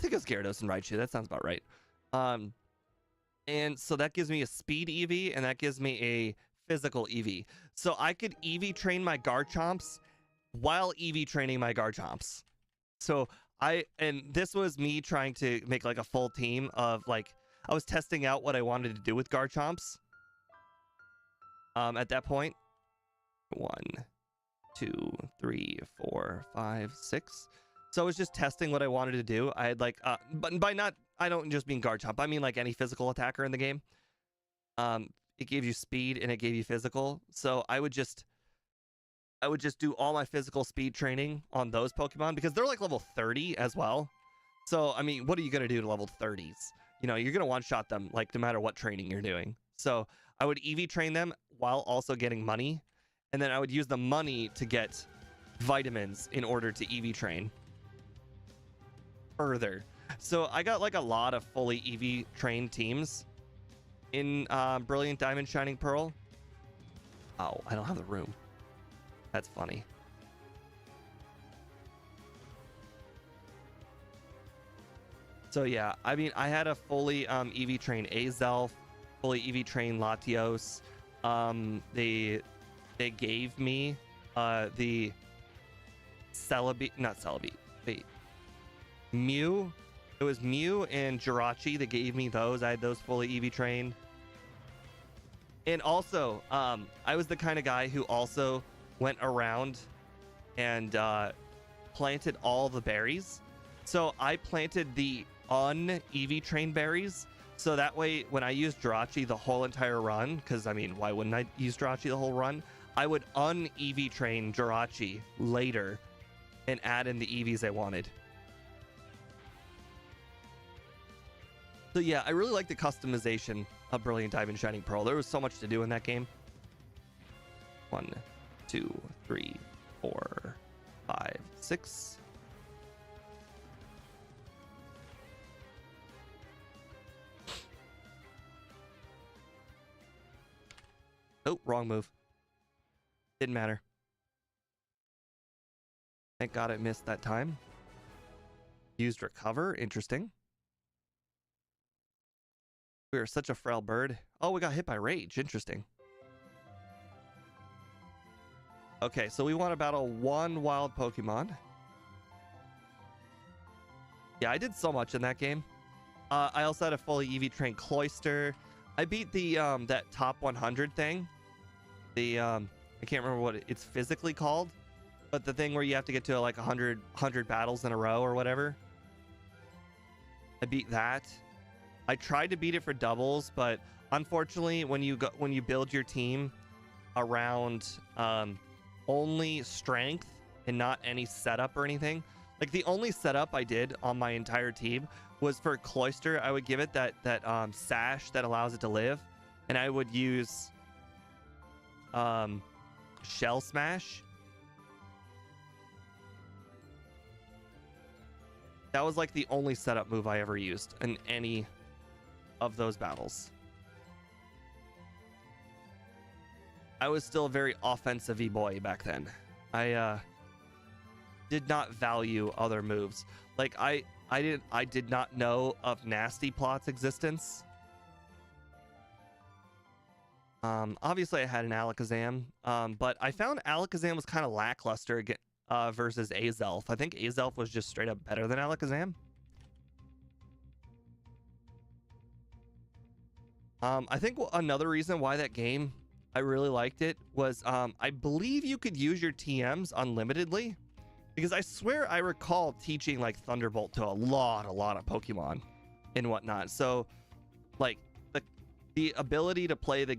it was Gyarados and Raichu. That sounds about right. And so that gives me a speed EV, and that gives me a physical EV. So I could EV train my Garchomps while EV training my Garchomps. So and this was me trying to make like a full team of like, I was testing out what I wanted to do with Garchomps. At that point, 1, 2, 3, 4, 5, 6. So I was just testing what I wanted to do. I had like, but by not, I don't just mean Garchomp. I mean like any physical attacker in the game. It gave you speed and it gave you physical. So I would just do all my physical speed training on those Pokemon because they're like level 30 as well. So I mean, what are you gonna do to level 30s? You know, you're going to one-shot them, like, no matter what training you're doing. So I would EV train them while also getting money. And then I would use the money to get vitamins in order to EV train further. So I got, like, a lot of fully EV trained teams. in Brilliant Diamond Shining Pearl. Oh, I don't have the room. That's funny. So yeah, I mean, I had a fully EV train Azelf, fully EV train Latios. They gave me the Celebi, not Celebi, wait, Mew. It was Mew and Jirachi that gave me those. I had those fully EV trained. And also, I was the kind of guy who also went around and planted all the berries. So I planted the un-EV train berries. So that way, when I used Jirachi the whole entire run, because I mean, why wouldn't I use Jirachi the whole run? I would un-EV train Jirachi later and add in the EVs I wanted. So yeah, I really like the customization of Brilliant Diamond Shining Pearl. There was so much to do in that game. 1, 2, 3, 4, 5, 6. Oh, wrong move. Didn't matter. Thank God I missed that time. Used recover. Interesting. We are such a frail bird. Oh, we got hit by rage. Interesting. Okay, so we want to battle one wild Pokemon. Yeah, I did so much in that game. I also had a fully EV trained Cloyster. I beat the that top 100 thing. The I can't remember what it's physically called, but the thing where you have to get to like 100 battles in a row or whatever. I beat that. I tried to beat it for doubles, but unfortunately, when you build your team around only strength and not any setup or anything, like the only setup I did on my entire team was for Cloyster. I would give it that sash that allows it to live, and I would use Shell Smash. That was like the only setup move I ever used in any of those battles. I was still a very offensive-y boy back then. I did not value other moves. Like I did not know of Nasty Plot's existence. Obviously I had an Alakazam, but I found Alakazam was kind of lackluster versus Azelf. I think Azelf was just straight up better than Alakazam. I think another reason why that game I really liked it was I believe you could use your TMs unlimitedly, because I swear I recall teaching like Thunderbolt to a lot of Pokemon and whatnot. So like the ability to play the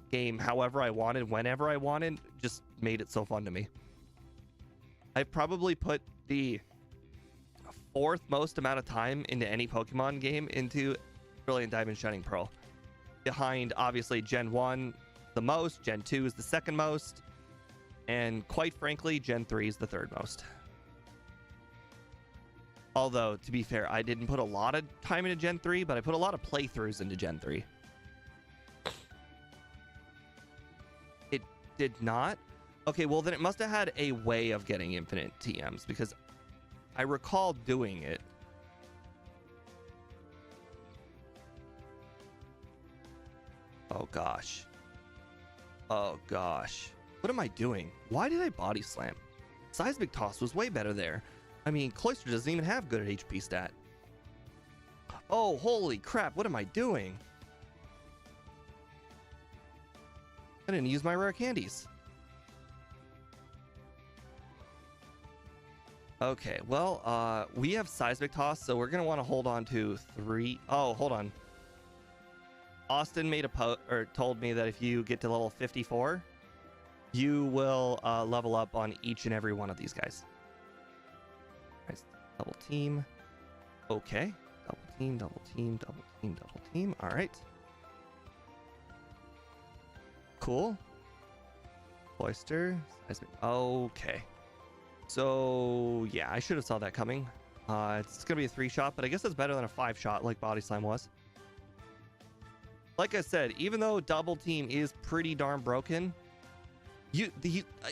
game however I wanted, whenever I wanted, just made it so fun to me. I probably put the 4th most amount of time into any Pokemon game into Brilliant Diamond Shining Pearl. Behind obviously Gen 1 the most, Gen 2 is the second most, and quite frankly Gen 3 is the third most. Although to be fair, I didn't put a lot of time into Gen 3, but I put a lot of playthroughs into Gen 3. It did not? Okay, well then it must have had a way of getting infinite TMs, because I recall doing it. Oh gosh. Oh gosh. What am I doing? Why did I body slam? Seismic Toss was way better there. I mean, Cloyster doesn't even have good at HP stat. Oh, holy crap. What am I doing? I didn't use my rare candies. Okay, well, we have Seismic Toss, so we're going to want to hold on to 3. Oh, hold on. Austin made told me that if you get to level 54, you will level up on each and every one of these guys. Nice. Double team. Okay. Double team, double team, double team, double team. All right. Cool. Cloyster. Okay. So, yeah, I should have saw that coming. It's going to be a 3-shot, but I guess it's better than a 5-shot like Body Slam was. like I said, even though double team is pretty darn broken,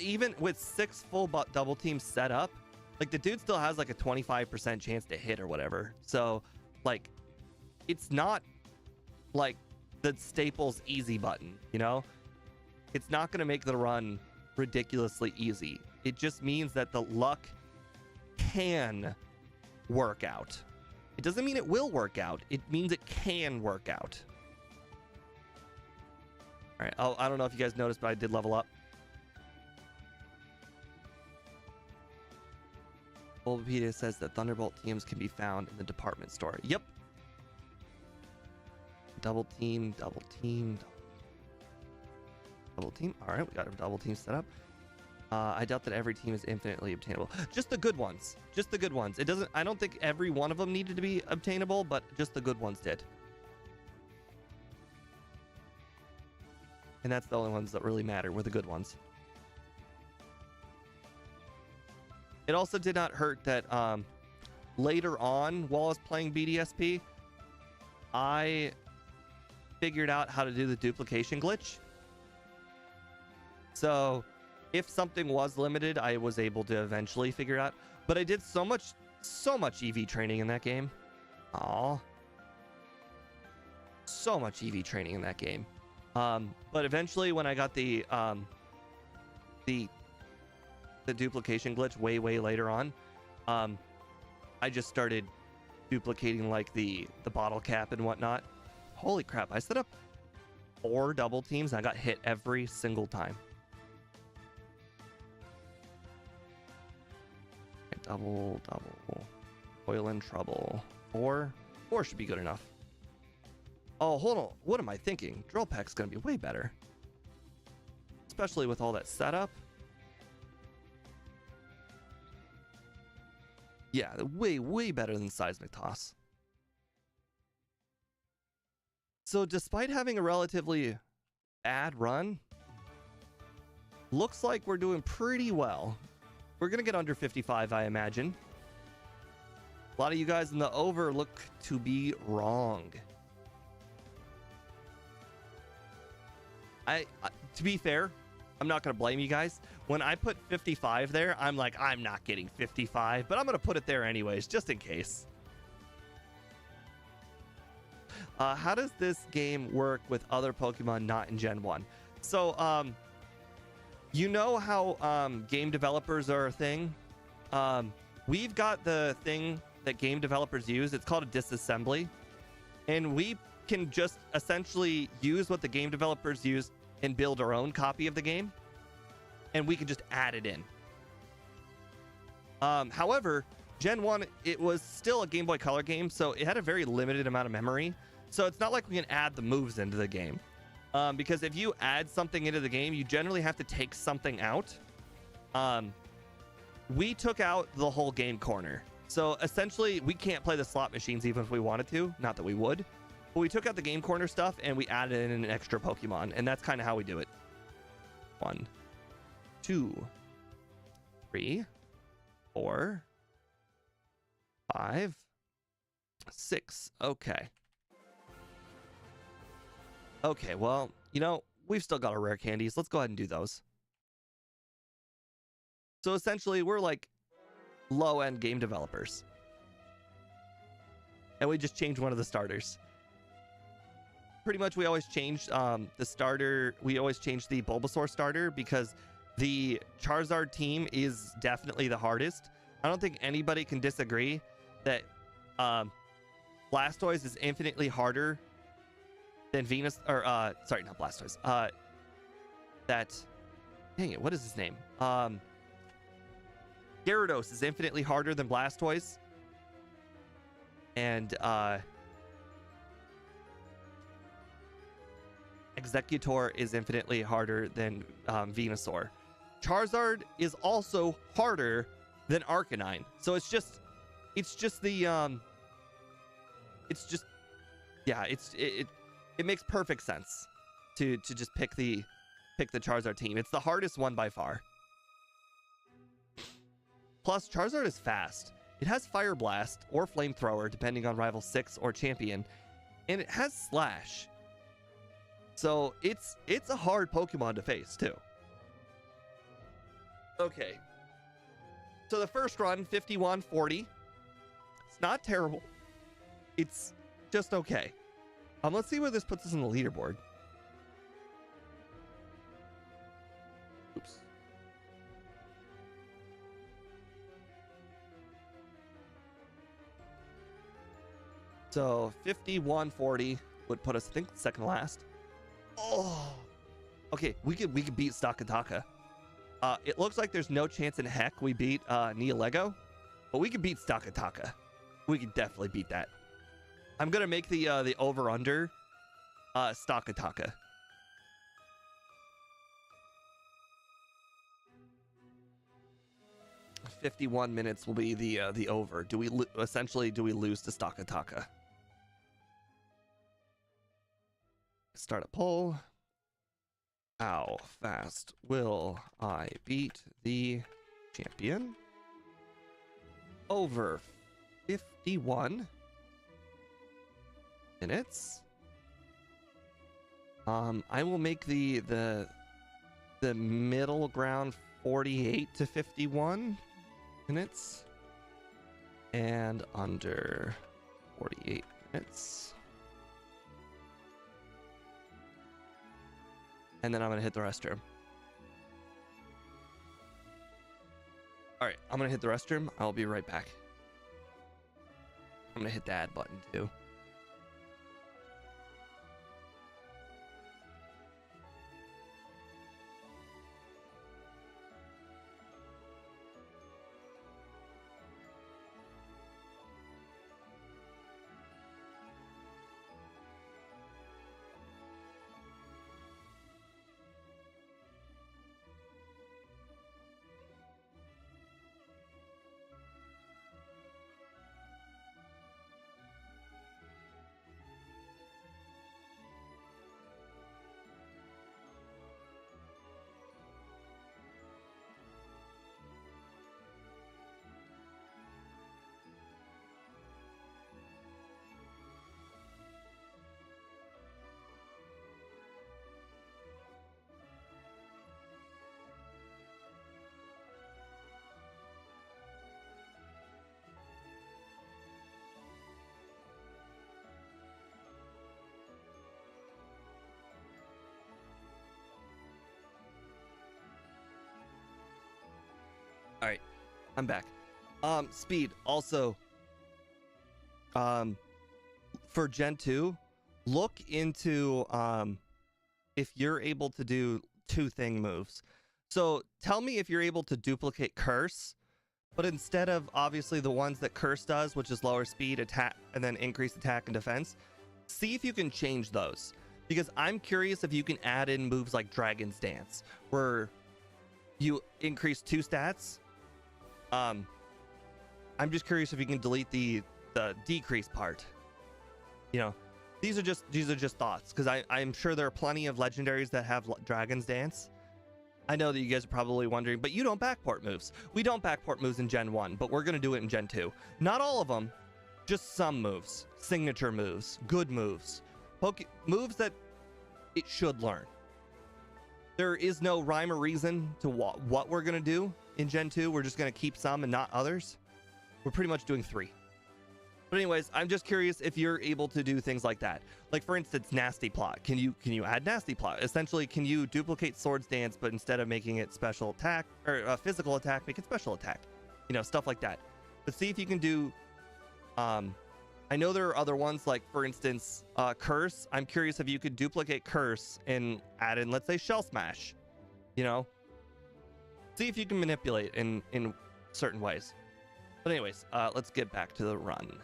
even with 6 full double teams set up, like the dude still has like a 25% chance to hit or whatever. So like it's not like the Staples easy button, you know? It's not going to make the run ridiculously easy. It just means that the luck can work out. It doesn't mean it will work out. It means it can work out. All right. Oh, I don't know if you guys noticed, but I did level up. Bulbapedia says that Thunderbolt teams can be found in the department store. Yep. Double team, double team, double team. All right, we got a double team set up. I doubt that every team is infinitely obtainable. Just the good ones. Just the good ones. It doesn't. I don't think every one of them needed to be obtainable, but just the good ones did. And that's the only ones that really matter, were the good ones. It also did not hurt that later on, while I was playing BDSP, I figured out how to do the duplication glitch. So if something was limited, I was able to eventually figure it out. But I did so much EV training in that game. Aw. So much EV training in that game. But eventually when I got the duplication glitch way later on, I just started duplicating like the bottle cap and whatnot. Holy crap, I set up 4 double teams and I got hit every single time. Double. Oil in trouble. 4 should be good enough. Oh, hold on. What am I thinking? Drill Peck's gonna be way better. Especially with all that setup. Yeah, way better than Seismic Toss. So despite having a relatively bad run, looks like we're doing pretty well. We're going to get under 55, I imagine. A lot of you guys in the over look to be wrong. To be fair, I'm not going to blame you guys. When I put 55 there, I'm like, I'm not getting 55, but I'm going to put it there anyways, just in case. How does this game work with other Pokemon not in Gen 1? So, you know how game developers are a thing? We've got the thing that game developers use. It's called a disassembly. And we can just essentially use what the game developers use and build our own copy of the game. And we can just add it in. However, Gen 1, it was still a Game Boy Color game, so it had a very limited amount of memory. So it's not like we can add the moves into the game. Because if you add something into the game, you generally have to take something out. We took out the whole game corner. So essentially, we can't play the slot machines even if we wanted to. Not that we would. But we took out the game corner stuff and we added in an extra Pokemon. And that's kind of how we do it. 1, 2, 3, 4, 5, 6. Okay. Okay, well, you know, we've still got our rare candies. Let's go ahead and do those. So essentially, we're like low-end game developers. And we just changed one of the starters. Pretty much, we always changed the starter. We always changed the Bulbasaur starter because the Charizard team is definitely the hardest. I don't think anybody can disagree that Blastoise is infinitely harder than Venus, or sorry, not Blastoise. Dang it, what is his name? Gyarados is infinitely harder than Blastoise, and Executor is infinitely harder than Venusaur. Charizard is also harder than Arcanine. So it's just it makes perfect sense to just pick the Charizard team. It's the hardest one by far. Plus, Charizard is fast. It has Fire Blast or Flamethrower, depending on Rival 6 or Champion. And it has Slash. So it's a hard Pokemon to face too. Okay. So the first run, 51-40. It's not terrible. It's just okay. Let's see where this puts us in the leaderboard. Oops. So 51-40 would put us, I think, second last. Oh, okay. We could beat Stakataka. It looks like there's no chance in heck we beat Neolego, but we could beat Stakataka. We could definitely beat that. I'm gonna make the over under Stakataka. $51 minutes will be the over. Do we essentially lose to Stakataka? Start a poll. How fast will I beat the champion? Over 51 minutes. I will make the middle ground 48 to 51 minutes, and under 48 minutes. And then I'm gonna hit the restroom. All right, I'm gonna hit the restroom. I'll be right back. I'm gonna hit the add button too. All right, I'm back. Speed, also, for Gen 2, look into, if you're able to do two thing moves. So tell me if you're able to duplicate Curse, but instead of obviously the ones that Curse does, which is lower speed, attack, and then increase attack and defense, see if you can change those. Because I'm curious if you can add in moves like Dragon's Dance, where you increase 2 stats. I'm just curious if you can delete the decrease part. You know, these are just thoughts, because I'm sure there are plenty of legendaries that have Dragon's Dance. I know that you guys are probably wondering, but you don't backport moves. We don't backport moves in Gen 1, but we're going to do it in Gen 2. Not all of them, just some moves. Signature moves, good moves. Moves that it should learn. There is no rhyme or reason to what we're going to do in Gen 2. We're just going to keep some and not others. We're pretty much doing 3. But anyways, I'm just curious if you're able to do things like that. Like, for instance, Nasty Plot. Can you add Nasty Plot? Essentially, can you duplicate Swords Dance, but instead of making it special attack or physical attack, make it special attack? You know, stuff like that. But see if you can do. I know there are other ones, like, for instance, Curse. I'm curious if you could duplicate Curse and add in, let's say, Shell Smash. You know, see if you can manipulate in certain ways. But anyways, let's get back to the run.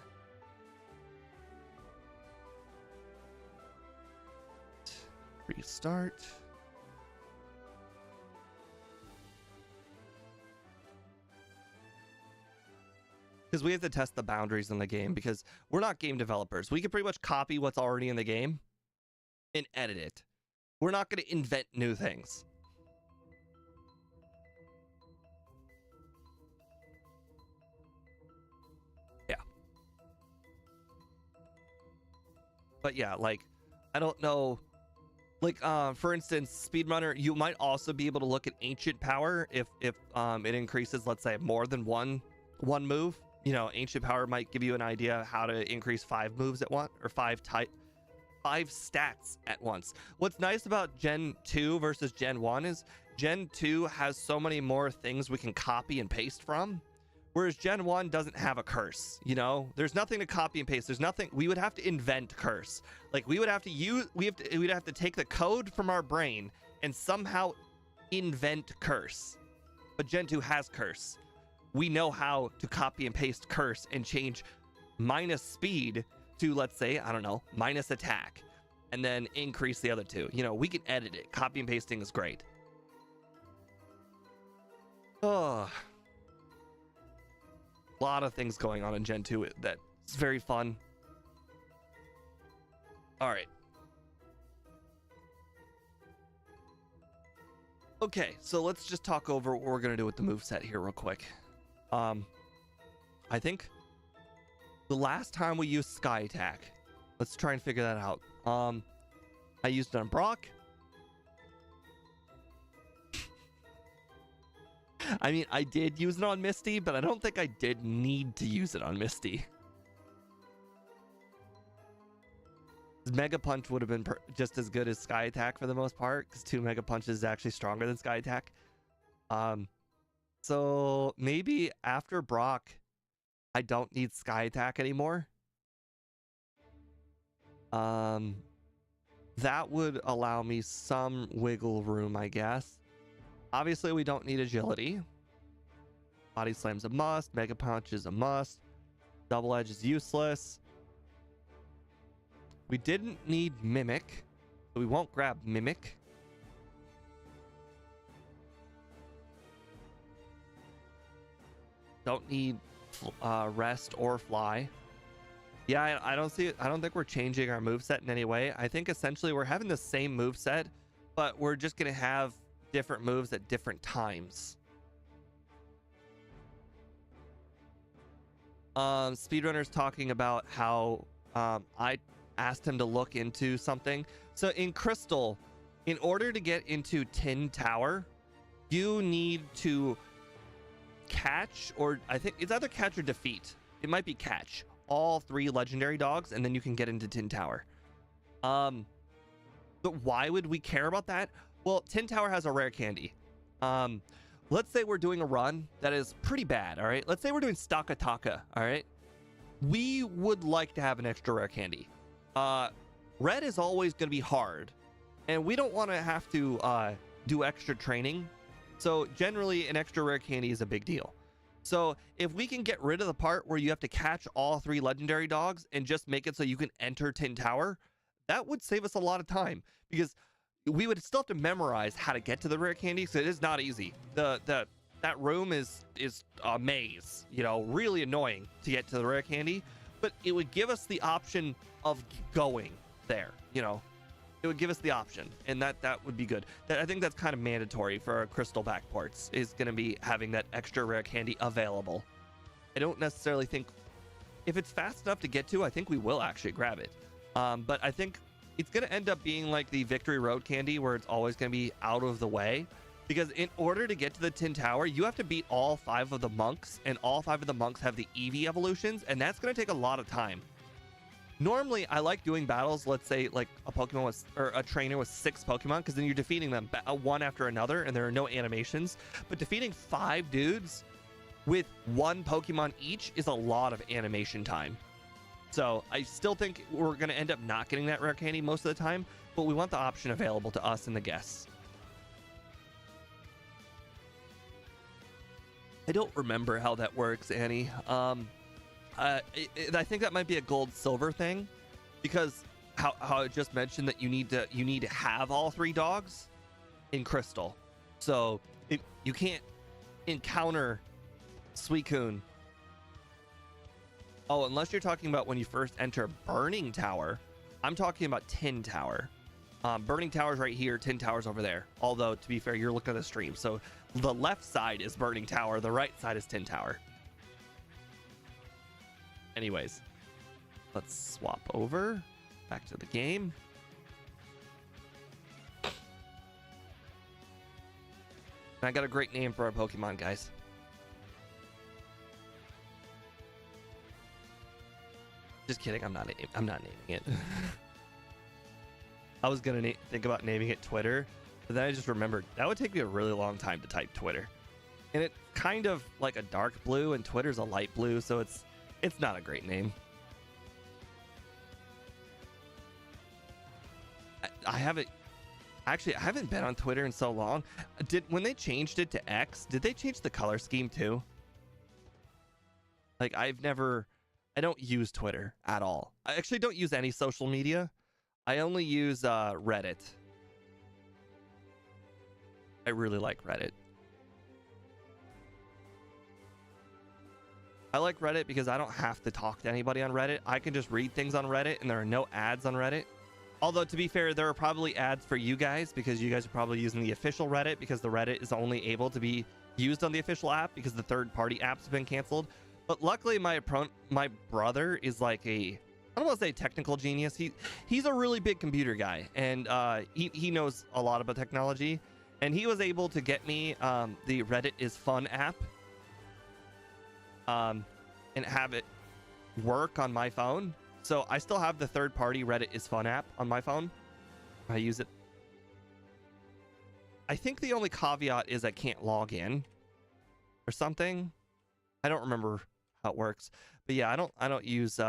Restart. Because we have to test the boundaries in the game, because we're not game developers. We can pretty much copy what's already in the game and edit it. We're not going to invent new things. Yeah. But yeah, like, I don't know. Like for instance, speedrunner, you might also be able to look at ancient power if it increases, let's say, more than one move. You know, ancient power might give you an idea of how to increase 5 moves at once, or 5 stats at once. What's nice about Gen 2 versus Gen 1 is Gen 2 has so many more things we can copy and paste from, whereas Gen 1 doesn't have a curse. You know, there's nothing to copy and paste. There's nothing. We would have to invent curse. Like we would have to use, we'd have to take the code from our brain and somehow invent curse. But Gen 2 has curse. We know how to copy and paste curse and change minus speed to, let's say, I don't know, minus attack, and then increase the other two. You know, we can edit it. Copy and pasting is great. Oh, a lot of things going on in Gen 2 that's very fun. All right. Okay, so let's just talk over what we're going to do with the moveset here real quick. I think the last time we used Sky Attack, let's try and figure that out. I used it on Brock. I mean, I did use it on Misty, but I don't think I did need to use it on Misty. Mega Punch would have been just as good as Sky Attack for the most part, because 2 Mega Punches is actually stronger than Sky Attack. So maybe after Brock, I don't need Sky Attack anymore. That would allow me some wiggle room, I guess. Obviously, we don't need agility. Body Slam's a must. Mega Punch is a must. Double Edge is useless. We didn't need Mimic, so we won't grab Mimic. Don't need Rest or Fly. Yeah, I don't see it. I don't think we're changing our moveset in any way. I think essentially we're having the same moveset, but we're just going to have different moves at different times. Speedrunner's talking about how I asked him to look into something. So in Crystal, in order to get into Tin Tower, you need to catch, or I think it's either catch or defeat. It might be catch all 3 legendary dogs, and then you can get into Tin Tower. But why would we care about that? Well, Tin Tower has a rare candy. Let's say we're doing a run that is pretty bad, all right? Let's say we're doing Stakataka, all right? We would like to have an extra rare candy. Red is always going to be hard, and we don't want to have to do extra training. So generally, an extra rare candy is a big deal. So if we can get rid of the part where you have to catch all 3 legendary dogs and just make it so you can enter Tin Tower, that would save us a lot of time, because we would still have to memorize how to get to the rare candy, so it is not easy. That room is a maze, you know, really annoying to get to the rare candy, but it would give us the option of going there, you know. It would give us the option, and that would be good. I think that's kind of mandatory for our Crystal backports, is going to be having that extra rare candy available. I don't necessarily think, if it's fast enough to get to, I think we will actually grab it. But I think it's going to end up being like the Victory Road candy, where it's always going to be out of the way, because in order to get to the Tin Tower, you have to beat all 5 of the monks, and all 5 of the monks have the Eevee evolutions, and that's going to take a lot of time. Normally, I like doing battles, let's say like a Pokemon with, or a trainer with 6 Pokemon, because then you're defeating them one after another, and there are no animations. But defeating 5 dudes with 1 Pokemon each is a lot of animation time. So I still think we're going to end up not getting that rare candy most of the time, but we want the option available to us and the guests. I don't remember how that works, Annie. I think that might be a gold silver thing, because how I just mentioned that you need to have all 3 dogs in Crystal. So you can't encounter Suicune. Oh, unless you're talking about when you first enter Burning Tower. I'm talking about Tin Tower. Burning Tower's right here, Tin Tower's over there. Although, to be fair, you're looking at the stream. So the left side is Burning Tower, the right side is Tin Tower. Anyways, let's swap over back to the game. I got a great name for our Pokemon, guys. Just kidding. I'm not naming it. I was gonna think about naming it Twitter, but then I just remembered that would take me a really long time to type Twitter, and it's kind of like a dark blue, and Twitter's a light blue, so it's not a great name. I haven't been on Twitter in so long. When they changed it to X, did they change the color scheme too? Like I don't use Twitter at all. I actually don't use any social media. I only use Reddit. I really like Reddit. I like Reddit because I don't have to talk to anybody on Reddit. I can just read things on Reddit and there are no ads on Reddit. Although, to be fair, there are probably ads for you guys because you guys are probably using the official Reddit because the Reddit is only able to be used on the official app because the third-party apps have been canceled. But luckily, my brother is like I don't want to say technical genius. He's a really big computer guy, and he knows a lot about technology. And he was able to get me the Reddit is Fun app and have it work on my phone. So I still have the third-party Reddit is Fun app on my phone. I use it. I think the only caveat is I can't log in or something. I don't remember how it works. But yeah, I don't use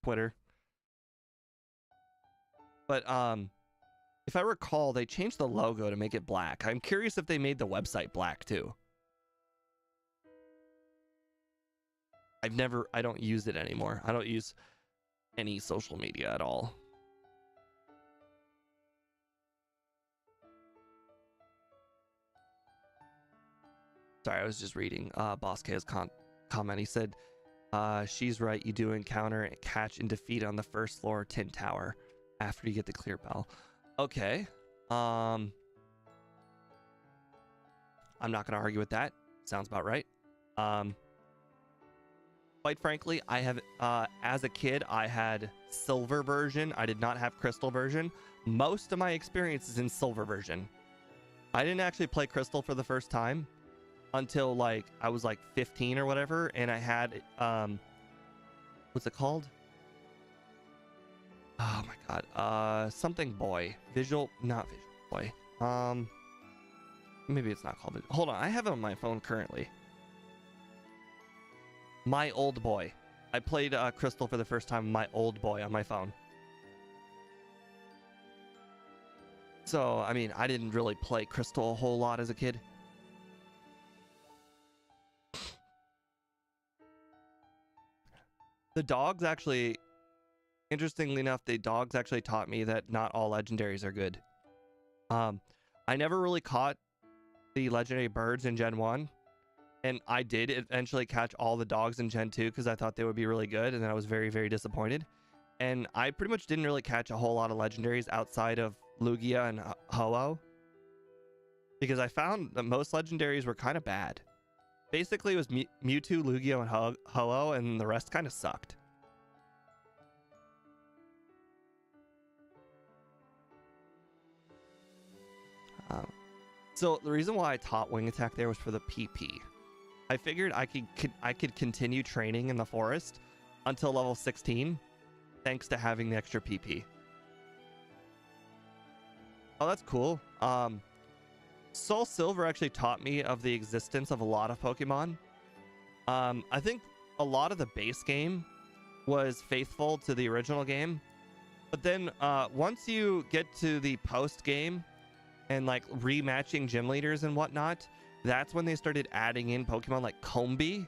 Twitter. But if I recall, they changed the logo to make it black. I'm curious if they made the website black too. I don't use it anymore. I don't use any social media at all. Sorry, I was just reading Boss K's comment. He said, she's right, you do encounter a catch and defeat on the first floor tin tower after you get the clear bell. Okay. I'm not gonna argue with that. Sounds about right. Quite frankly, I have as a kid I had silver version. I did not have crystal version. Most of my experience is in silver version. I didn't actually play crystal for the first time until like I was like 15 or whatever, and I had what's it called? Oh my god, something boy, not visual boy. Maybe it's not called it. Hold on, I have it on my phone currently. My Old Boy. I played Crystal for the first time, My Old Boy, on my phone. So, I mean, I didn't really play Crystal a whole lot as a kid. The dogs actually, interestingly enough, the dogs actually taught me that not all legendaries are good. I never really caught the legendary birds in Gen 1. And I did eventually catch all the dogs in Gen 2 because I thought they would be really good, and then I was very, very disappointed. And I pretty much didn't really catch a whole lot of legendaries outside of Lugia and Ho-Oh because I found that most legendaries were kind of bad. Basically, it was Mewtwo, Lugia, and Ho-Oh, and the rest kind of sucked. So the reason why I taught Wing Attack there was for the PP. I figured I could continue training in the forest until level 16, thanks to having the extra PP. Oh, that's cool. Soul Silver actually taught me of the existence of a lot of Pokemon. I think a lot of the base game was faithful to the original game, but then once you get to the post game and like rematching gym leaders and whatnot, that's when they started adding in Pokemon like Combee.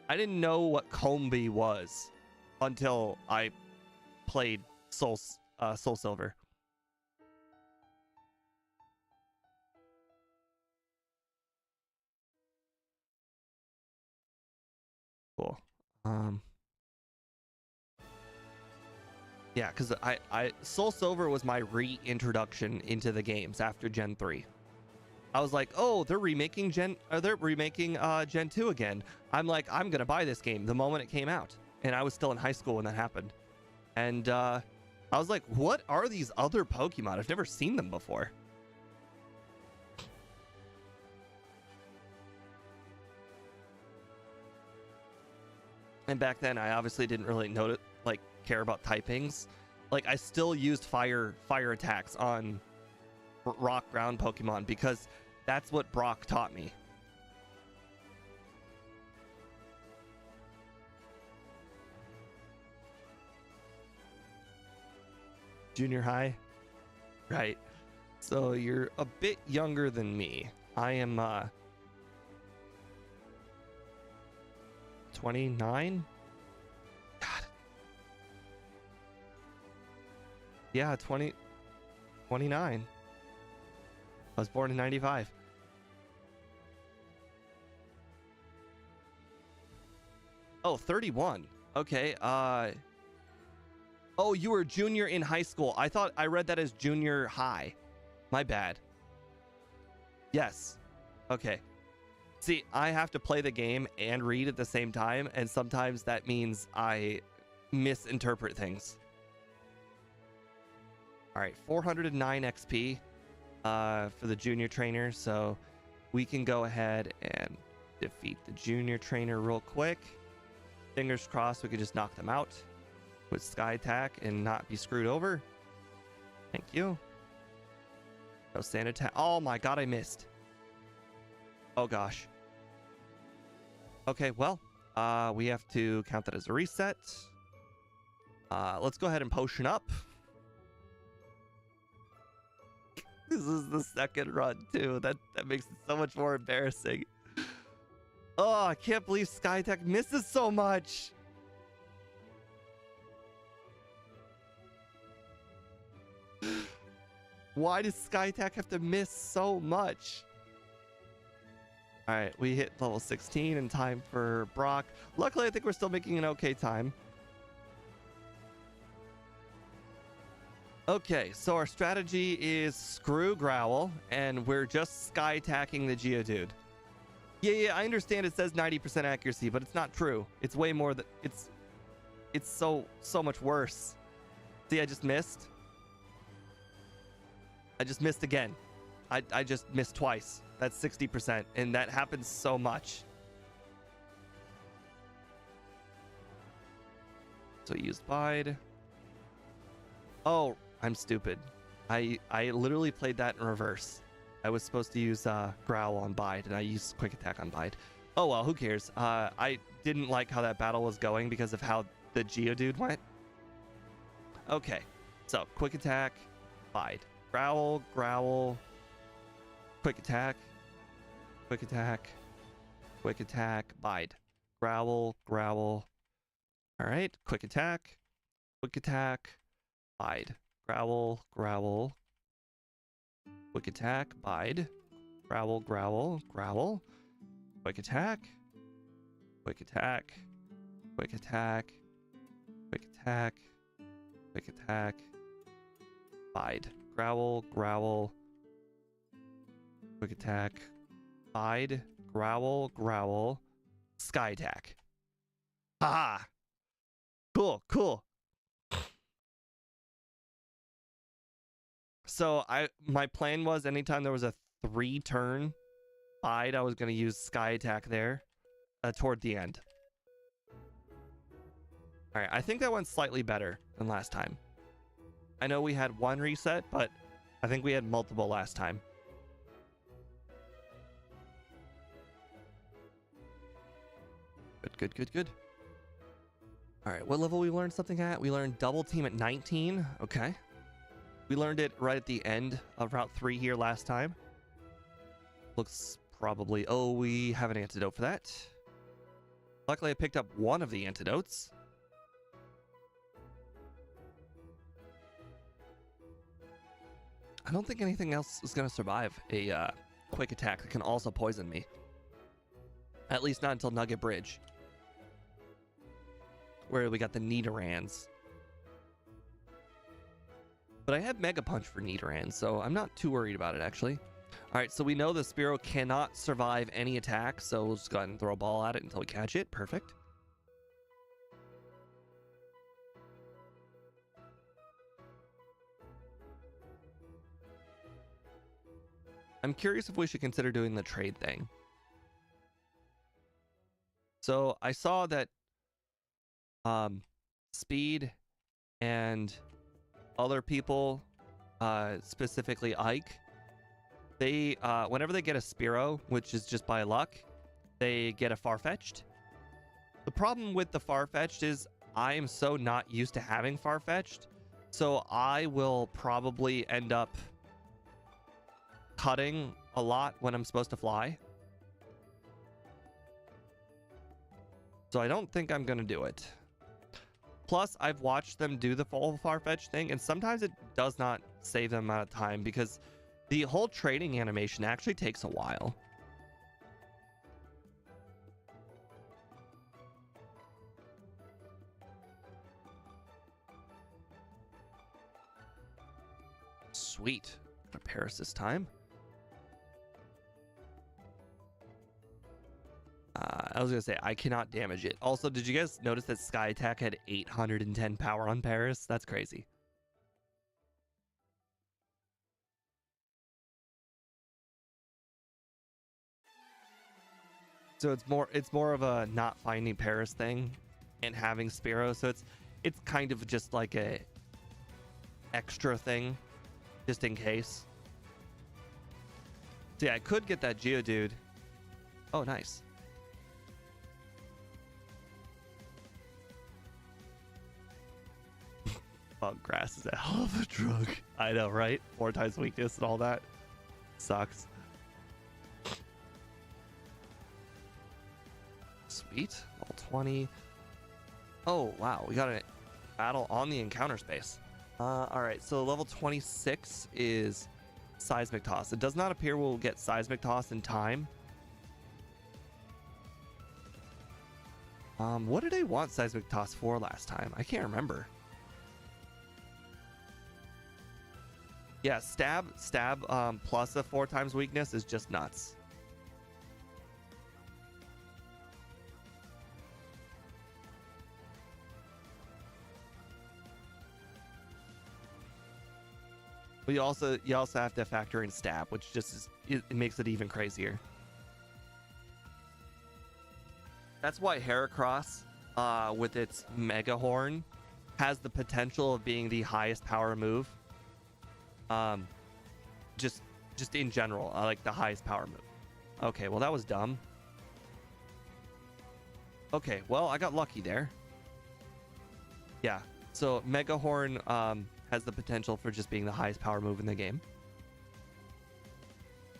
I didn't know what Combee was until I played Soul Silver. Cool. Yeah, because I Soul Silver was my reintroduction into the games after Gen 3. I was like, oh, they're remaking Gen 2 again. I'm like, I'm gonna buy this game the moment it came out, and I was still in high school when that happened. And I was like, what are these other Pokemon? I've never seen them before. And back then, I obviously didn't really care about typings. Like, I still used fire attacks on rock ground Pokemon because that's what Brock taught me. Junior high? Right. So you're a bit younger than me. I am 29? God. Yeah, 29. I was born in 95. Oh, 31. Okay. Oh, you were junior in high school. I read that as junior high. My bad. Yes. Okay. See, I have to play the game and read at the same time, and sometimes that means I misinterpret things. All right, 409 XP for the junior trainer, so we can go ahead and defeat the junior trainer real quick. Fingers crossed we could just knock them out with Sky Attack and not be screwed over. Thank you. No Sand Attack. Oh my god, I missed. Oh gosh. Okay, well, we have to count that as a reset. Let's go ahead and potion up. This is the second run too. That makes it so much more embarrassing. Oh, I can't believe Sky Attack misses so much. Why does Sky Attack have to miss so much? All right, we hit level 16 in time for Brock. Luckily, I think we're still making an okay time. Okay, so our strategy is screw Growl, and we're just Sky Attacking the Geodude. Yeah, I understand it says 90% accuracy, but it's not true. It's way more than... It's so much worse. See, I just missed. I just missed again. I just missed twice. That's 60%, and that happens so much. So I used Bide. Oh, I'm stupid. I literally played that in reverse. I was supposed to use Growl on Bide, and I used Quick Attack on Bide. Oh well, who cares? I didn't like how that battle was going because of how the Geodude went. Okay, so Quick Attack, Bide. Growl, Growl, Quick Attack, Quick Attack, Quick Attack, Bide. Growl, Growl. Alright, Quick Attack, Quick Attack, Bide. Growl, Growl, Quick Attack, Bide. Growl, Growl, Growl. Quick Attack, Quick Attack, Quick Attack, Quick Attack, Quick Attack, Bide. Growl, Growl, Quick Attack, Bide, Growl, Growl, Sky Attack. Haha! Cool, cool. So my plan was anytime there was a 3-turn Bide, I was going to use Sky Attack there toward the end. Alright, I think that went slightly better than last time. I know we had one reset, but I think we had multiple last time. Good. Alright, what level we learned something at? We learned Double Team at 19. Okay. We learned it right at the end of Route 3 here last time. Looks probably... Oh, we have an antidote for that. Luckily, I picked up one of the antidotes. I don't think anything else is going to survive a Quick Attack that can also poison me. At least not until Nugget Bridge, where we got the Nidorans. But I have Mega Punch for Nidoran, so I'm not too worried about it, actually. Alright, so we know the Spearow cannot survive any attack, so we'll just go ahead and throw a ball at it until we catch it. Perfect. I'm curious if we should consider doing the trade thing. So I saw that Speed and other people, specifically Ike, they whenever they get a Spearow, which is just by luck, they get a Farfetch'd. The problem with the Farfetch'd is I am so not used to having Farfetch'd, so I will probably end up cutting a lot when I'm supposed to fly. So I don't think I'm gonna do it. Plus, I've watched them do the full Farfetch thing, and sometimes it does not save them amount of time because the whole trading animation actually takes a while. Sweet. Got Paris this time. I was gonna say I cannot damage it. Also, did you guys notice that Sky Attack had 810 power on Paris? That's crazy. So it's more of a not finding Paris thing and having Spearow. So it's kind of just like a extra thing, just in case. So yeah, I could get that Geodude. Oh, nice. Bug grass is a hell of a drug. I know, right? 4 times weakness and all that. Sucks. Sweet. Level 20. Oh, wow. We got a battle on the encounter space. Alright, so level 26 is Seismic Toss. It does not appear we'll get Seismic Toss in time. What did I want Seismic Toss for last time? I can't remember. Yeah, stab plus a 4 times weakness is just nuts. But you also have to factor in stab, which just is, it makes it even crazier. That's why Heracross, with its Mega Horn, has the potential of being the highest power move. Just in general, like the highest power move. Okay, well that was dumb. Okay, well I got lucky there. Yeah, so Mega Horn has the potential for just being the highest power move in the game.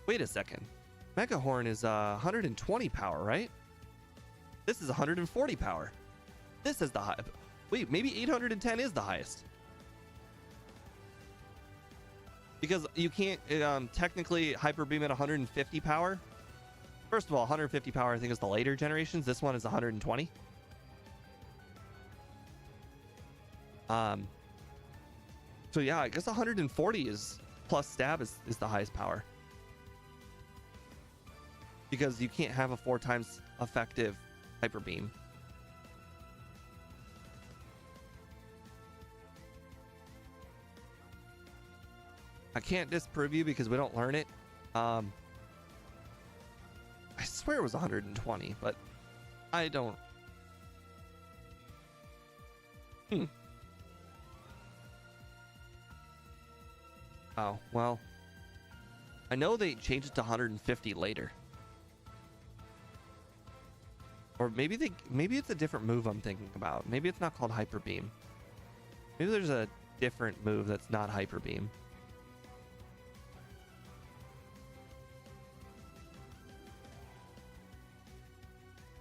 Wait a second. Mega Horn is 120 power, right? This is 140 power. This is the high. Wait, maybe 810 is the highest. Because you can't technically Hyper Beam at 150 power. First of all, 150 power I think is the later generations. This one is 120. So yeah, I guess 140 is plus stab is the highest power. Because you can't have a 4 times effective Hyper Beam. I can't disprove you because we don't learn it. I swear it was 120, but I don't. Oh, well. I know they changed it to 150 later. Or maybe it's a different move I'm thinking about. Maybe it's not called Hyper Beam. Maybe there's a different move that's not Hyper Beam.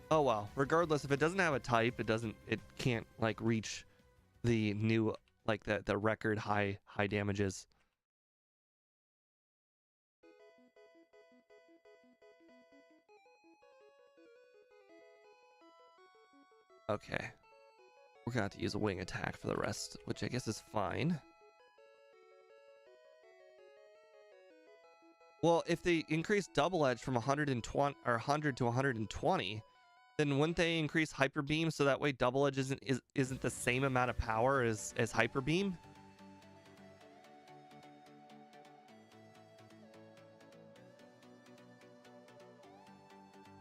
Oh well, regardless, if it doesn't have a type, it can't like reach the new, like the record high damages. Okay. We're gonna have to use a wing attack for the rest, which I guess is fine. Well, if they increase double edge from 120 or 100 to 120, then wouldn't they increase Hyper Beam so that way double edge isn't the same amount of power as Hyper Beam?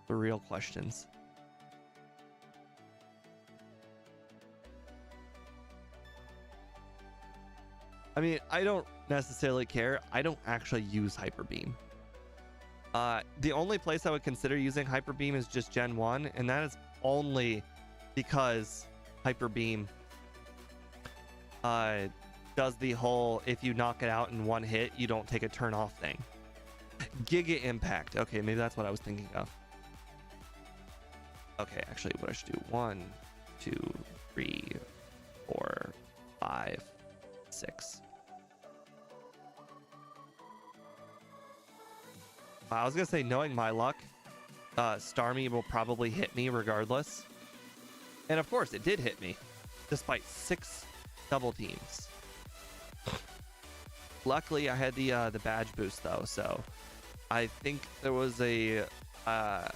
The real questions. I mean, I don't necessarily care. I don't actually use Hyper Beam. The only place I would consider using Hyper Beam is just Gen 1, and that is only because Hyper Beam does the whole if you knock it out in one hit, you don't take a turn off thing. Giga Impact. Okay, maybe that's what I was thinking of. Okay, actually, what I should do: 1, 2, 3, 4, 5, 6. I was gonna say, knowing my luck, Starmie will probably hit me regardless. And of course, it did hit me, despite 6 double teams. Luckily, I had the badge boost though, so I think there was a I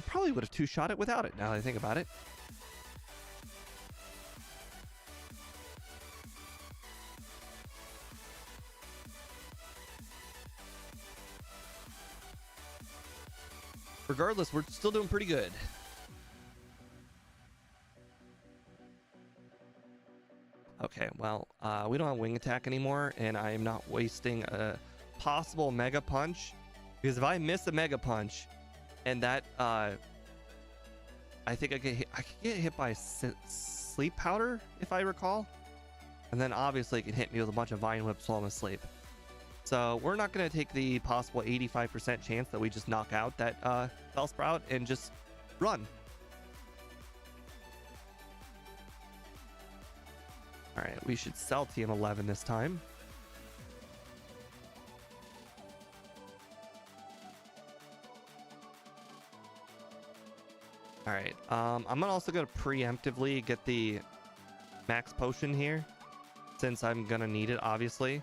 probably would have two-shot it without it. Now that I think about it. Regardless, we're still doing pretty good. Okay, well, we don't have wing attack anymore, and I am not wasting a possible mega punch, because if I miss a mega punch, and that I think I could get hit by sleep powder if I recall, and then obviously it can hit me with a bunch of vine whips while I'm asleep. So we're not going to take the possible 85% chance that we just knock out that Bellsprout and just run. All right, we should sell TM11 this time. All right, I'm also going to preemptively get the max potion here, since I'm going to need it, obviously.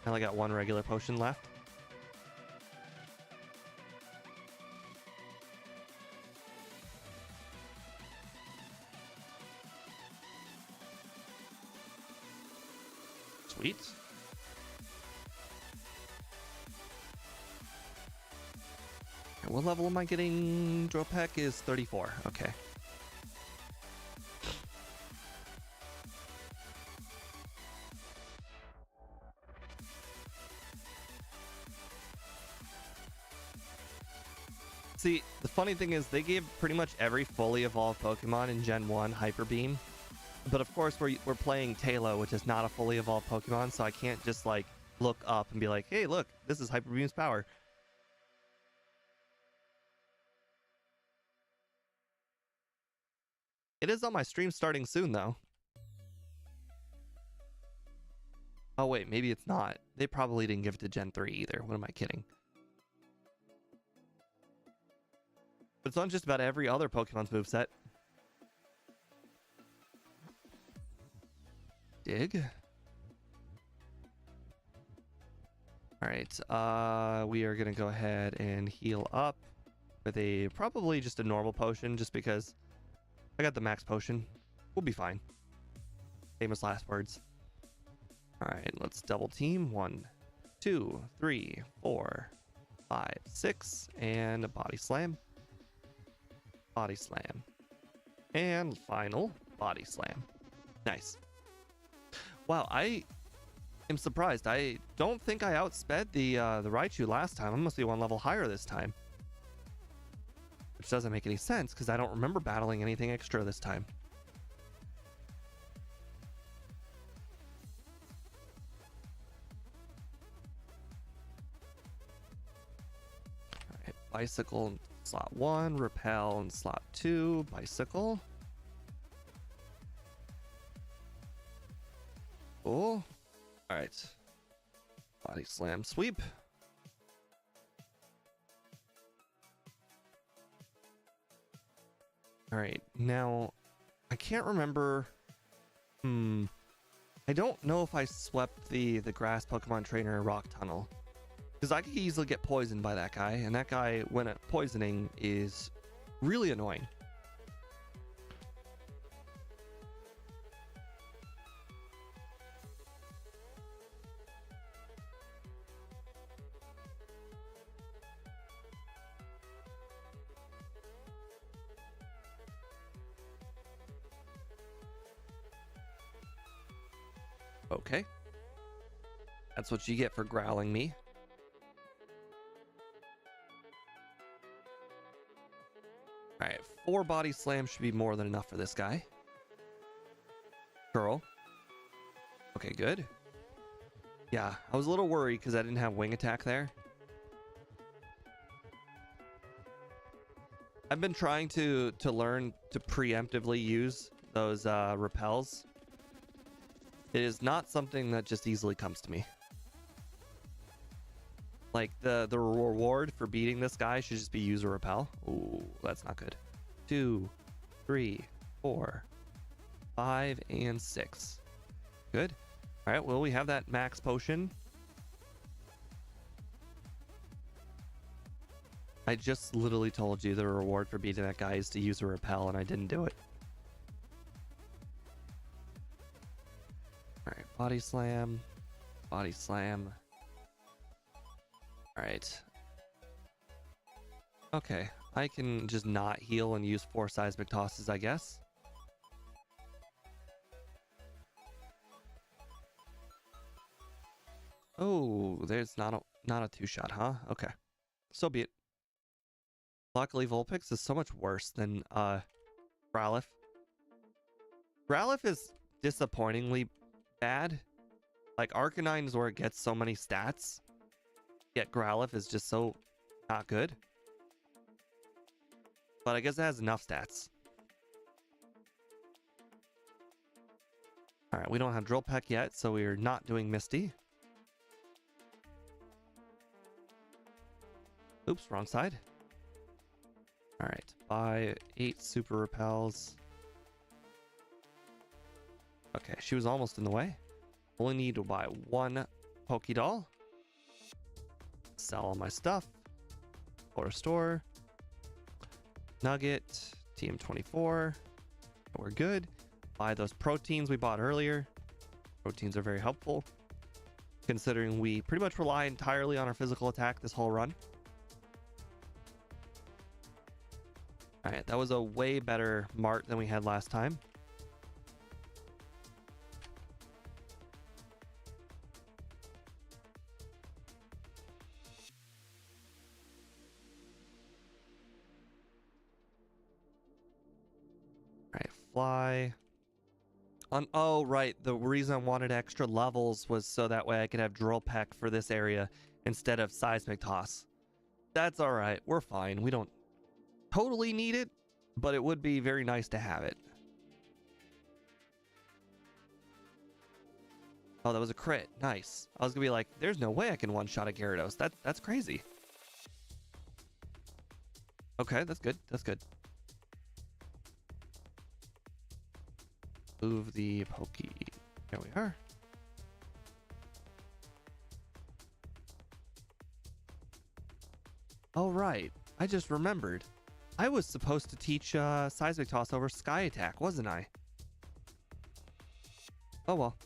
I only got 1 regular potion left. Sweet. Okay, what level am I getting? Dropek is 34. Okay. See, the funny thing is they gave pretty much every fully evolved Pokemon in Gen 1 Hyper Beam. But of course, we're playing Taillow, which is not a fully evolved Pokemon, so I can't just, like, look up and be like, hey, look, this is Hyper Beam's power. It is on my stream starting soon, though. Oh, wait, maybe it's not. They probably didn't give it to Gen 3 either. What am I kidding? But it's on just about every other Pokemon's moveset. Dig. Alright, we are going to go ahead and heal up with a probably just a normal potion, just because I got the max potion. We'll be fine. Famous last words. Alright, let's double team. 1, 2, 3, 4, 5, 6, and a body slam. Body slam. And final body slam. Nice. Wow, I am surprised. I don't think I outsped the Raichu last time. I must be 1 level higher this time. Which doesn't make any sense, because I don't remember battling anything extra this time. Alright, Bicycle in slot 1, Repel in slot 2, Bicycle. Cool. Alright. Body slam sweep. Alright, now I can't remember. I don't know if I swept the grass Pokemon trainer in Rock Tunnel, because I could easily get poisoned by that guy, and that guy, when poisoning, is really annoying. Okay. That's what you get for growling me. Alright, 4 body slams should be more than enough for this guy. Girl. Okay, good. Yeah, I was a little worried because I didn't have wing attack there. I've been trying to learn to preemptively use those repels. It is not something that just easily comes to me. Like the reward for beating this guy should just be use a repel. Ooh, that's not good. 2, 3, 4, 5, and 6. Good. All right, well, we have that max potion. I just literally told you the reward for beating that guy is to use a repel, and I didn't do it. All right, body slam. Body slam. All right. Okay, I can just not heal and use 4 seismic tosses, I guess. Oh, there's not a 2-shot, huh? Okay. So be it. Luckily, Vulpix is so much worse than Growlithe. Growlithe is disappointingly bad. Like, Arcanine is where it gets so many stats. Yet Growlithe is just so not good. But I guess it has enough stats. Alright, we don't have Drill Peck yet, so we are not doing Misty. Oops, wrong side. Alright, buy 8 super repels. Okay, she was almost in the way. Only need to buy 1 Pokédoll. Sell all my stuff. Go to store. Nugget. TM24. We're good. Buy those proteins we bought earlier. Proteins are very helpful, considering we pretty much rely entirely on our physical attack this whole run. Alright, that was a way better mart than we had last time. Alright, fly. Oh, right. The reason I wanted extra levels was so that way I could have Drill Peck for this area instead of Seismic Toss. That's alright. We're fine. We don't totally need it, but it would be very nice to have it. Oh, that was a crit. Nice. I was gonna be like, there's no way I can one-shot a Gyarados. That's crazy. Okay, that's good. That's good. Move the Pokey. There we are. Oh, right. I just remembered. I was supposed to teach Seismic Toss over Sky Attack, wasn't I? Oh, well.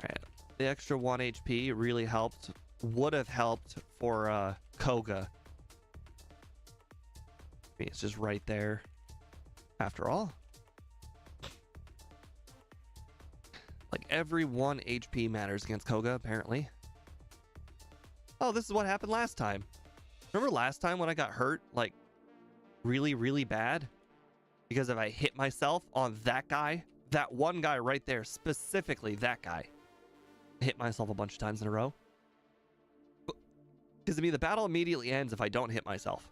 Alright. The extra 1 HP really helped. Would have helped for Koga. I mean, it's just right there. After all. Like, every 1 HP matters against Koga, apparently. Oh, this is what happened last time. Remember last time when I got hurt, like, really, really bad? Because if I hit myself on that guy, that one guy right there, specifically that guy, I hit myself a bunch of times in a row. Because to me, the battle immediately ends if I don't hit myself.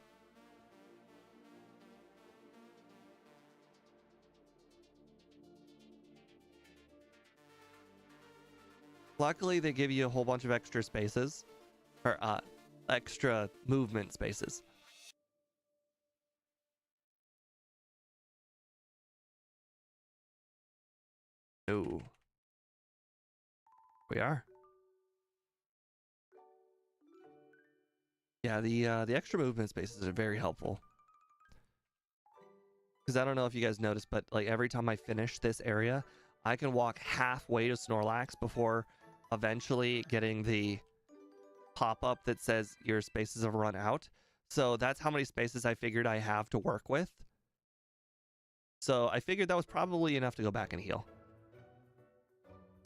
Luckily, they give you a whole bunch of extra spaces. Or, extra movement spaces. Ooh. We are. Yeah, the extra movement spaces are very helpful. Because I don't know if you guys noticed, but like every time I finish this area, I can walk halfway to Snorlax before eventually getting the pop-up that says your spaces have run out. So that's how many spaces I figured I have to work with. So I figured that was probably enough to go back and heal.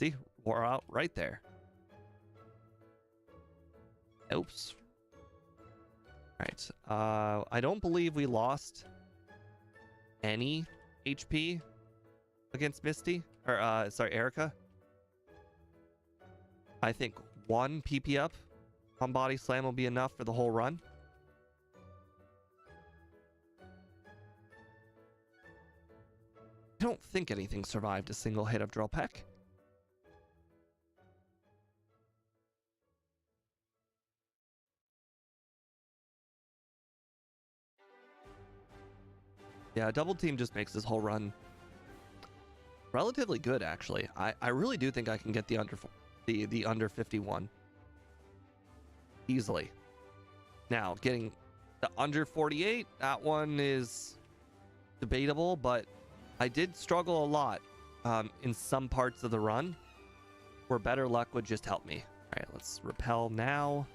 See, wore out right there. Oops. All right. I don't believe we lost any HP against Misty. Or, sorry, Erica. I think 1 PP up on Body Slam will be enough for the whole run. I don't think anything survived a single hit of Drill Peck. Yeah, double team just makes this whole run relatively good, actually. I really do think I can get the under 51 easily. Now, getting the under 48, that one is debatable, but I did struggle a lot in some parts of the run where better luck would just help me. All right, let's repel now.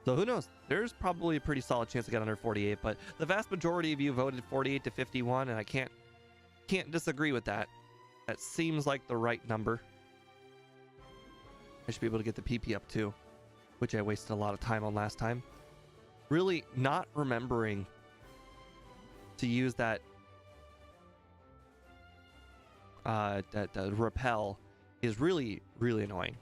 So who knows? There's probably a pretty solid chance to get under 48, but the vast majority of you voted 48 to 51, and I can't disagree with that. That seems like the right number. I should be able to get the PP up too, which I wasted a lot of time on last time. Really not remembering to use that repel is really, really annoying.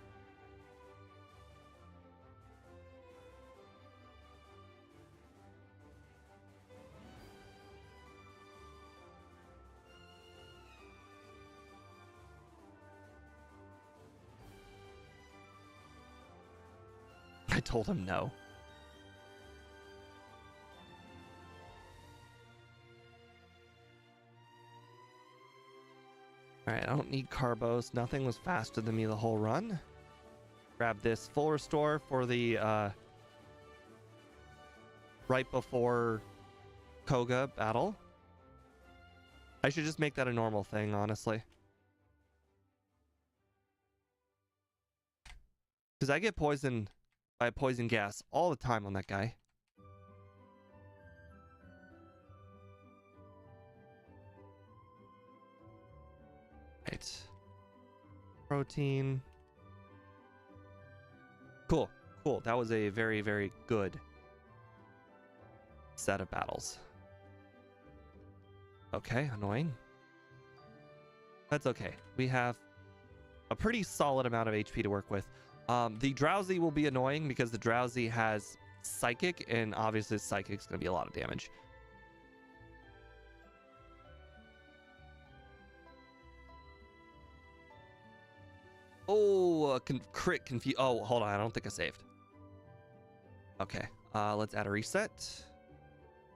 I told him no. Alright, I don't need Carbos. Nothing was faster than me the whole run. Grab this full restore for the right before Koga battle. I should just make that a normal thing, honestly. Because I get poisoned by poison gas all the time on that guy. Right. Protein. Cool. Cool. That was a very, very good set of battles. Okay, annoying. That's okay. We have a pretty solid amount of HP to work with. The Drowsy will be annoying because the Drowsy has Psychic, and obviously Psychic's going to be a lot of damage. Oh, crit confuse. Oh, hold on. I don't think I saved. Okay. Let's add a reset.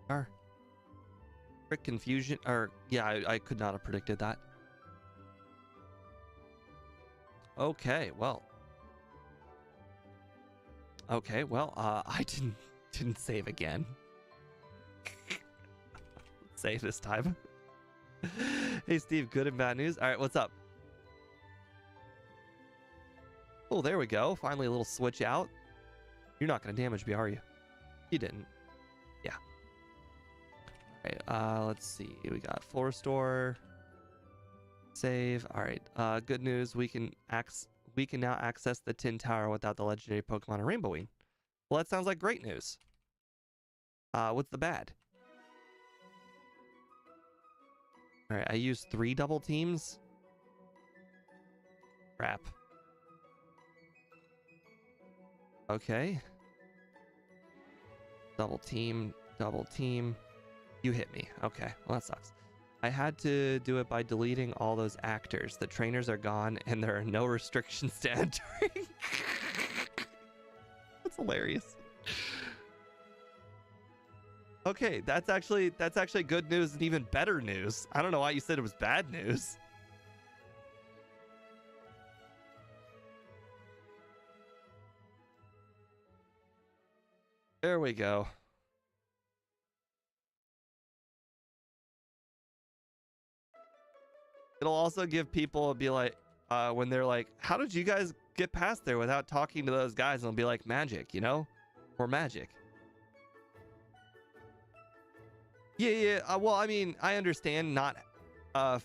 Crit confusion. Or, yeah, I could not have predicted that. Okay, well. Okay, well, I didn't save again. Save this time. Hey, Steve, good and bad news? All right, what's up? Oh, there we go. Finally, a little switch out. You're not going to damage me, are you? You didn't. Yeah. All right, let's see. We got full restore. Save. All right. Good news. We can now access the Tin Tower without the legendary Pokemon or Rainbow Wing. Well, that sounds like great news. What's the bad? All right, I used 3 double teams. Crap. Okay. Double team, double team. You hit me. Okay, well, that sucks. I had to do it by deleting all those actors. The trainers are gone and there are no restrictions to entering. That's hilarious. Okay, that's actually good news and even better news. I don't know why you said it was bad news. There we go. It'll also give people be like, when they're like, how did you guys get past there without talking to those guys? And they'll be like, magic, you know? Or magic. Yeah. Well, I mean, I understand not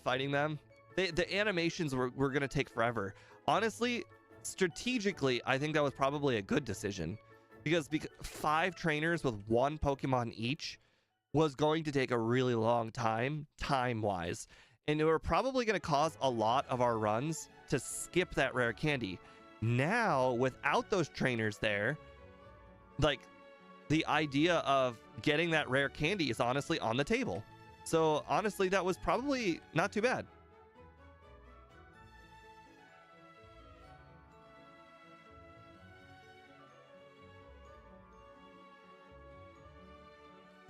fighting them the animations were going to take forever. Honestly, strategically, I think that was probably a good decision because 5 trainers with 1 Pokemon each was going to take a really long time-wise. And it were probably going to cause a lot of our runs to skip that rare candy. Now, without those trainers there, like, the idea of getting that rare candy is honestly on the table. So, honestly, that was probably not too bad.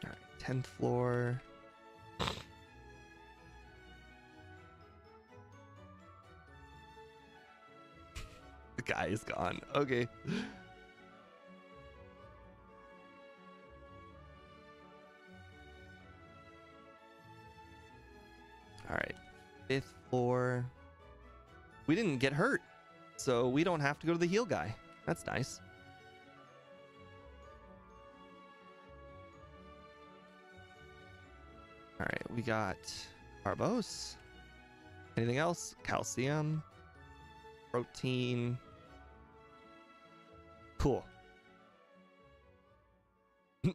All right, 10th floor. The guy is gone. Okay. All right, 5th floor. We didn't get hurt, so we don't have to go to the heal guy. That's nice. All right, we got Carbos. Anything else? Calcium, protein. Cool.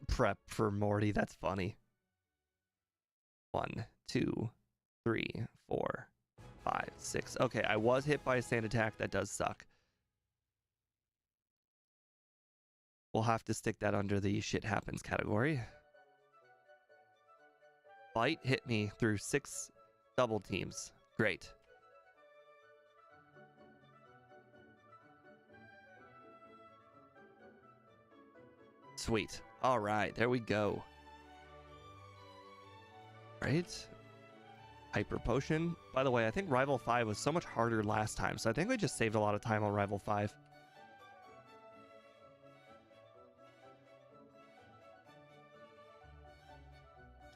Prep for Morty. That's funny. 1, 2, 3, 4, 5, 6. Okay, I was hit by a sand attack. That does suck. We'll have to stick that under the shit happens category. Bite hit me through 6 double teams. Great. Sweet. All right, there we go. Right. Hyper Potion. By the way, I think Rival 5 was so much harder last time, so I think we just saved a lot of time on Rival 5.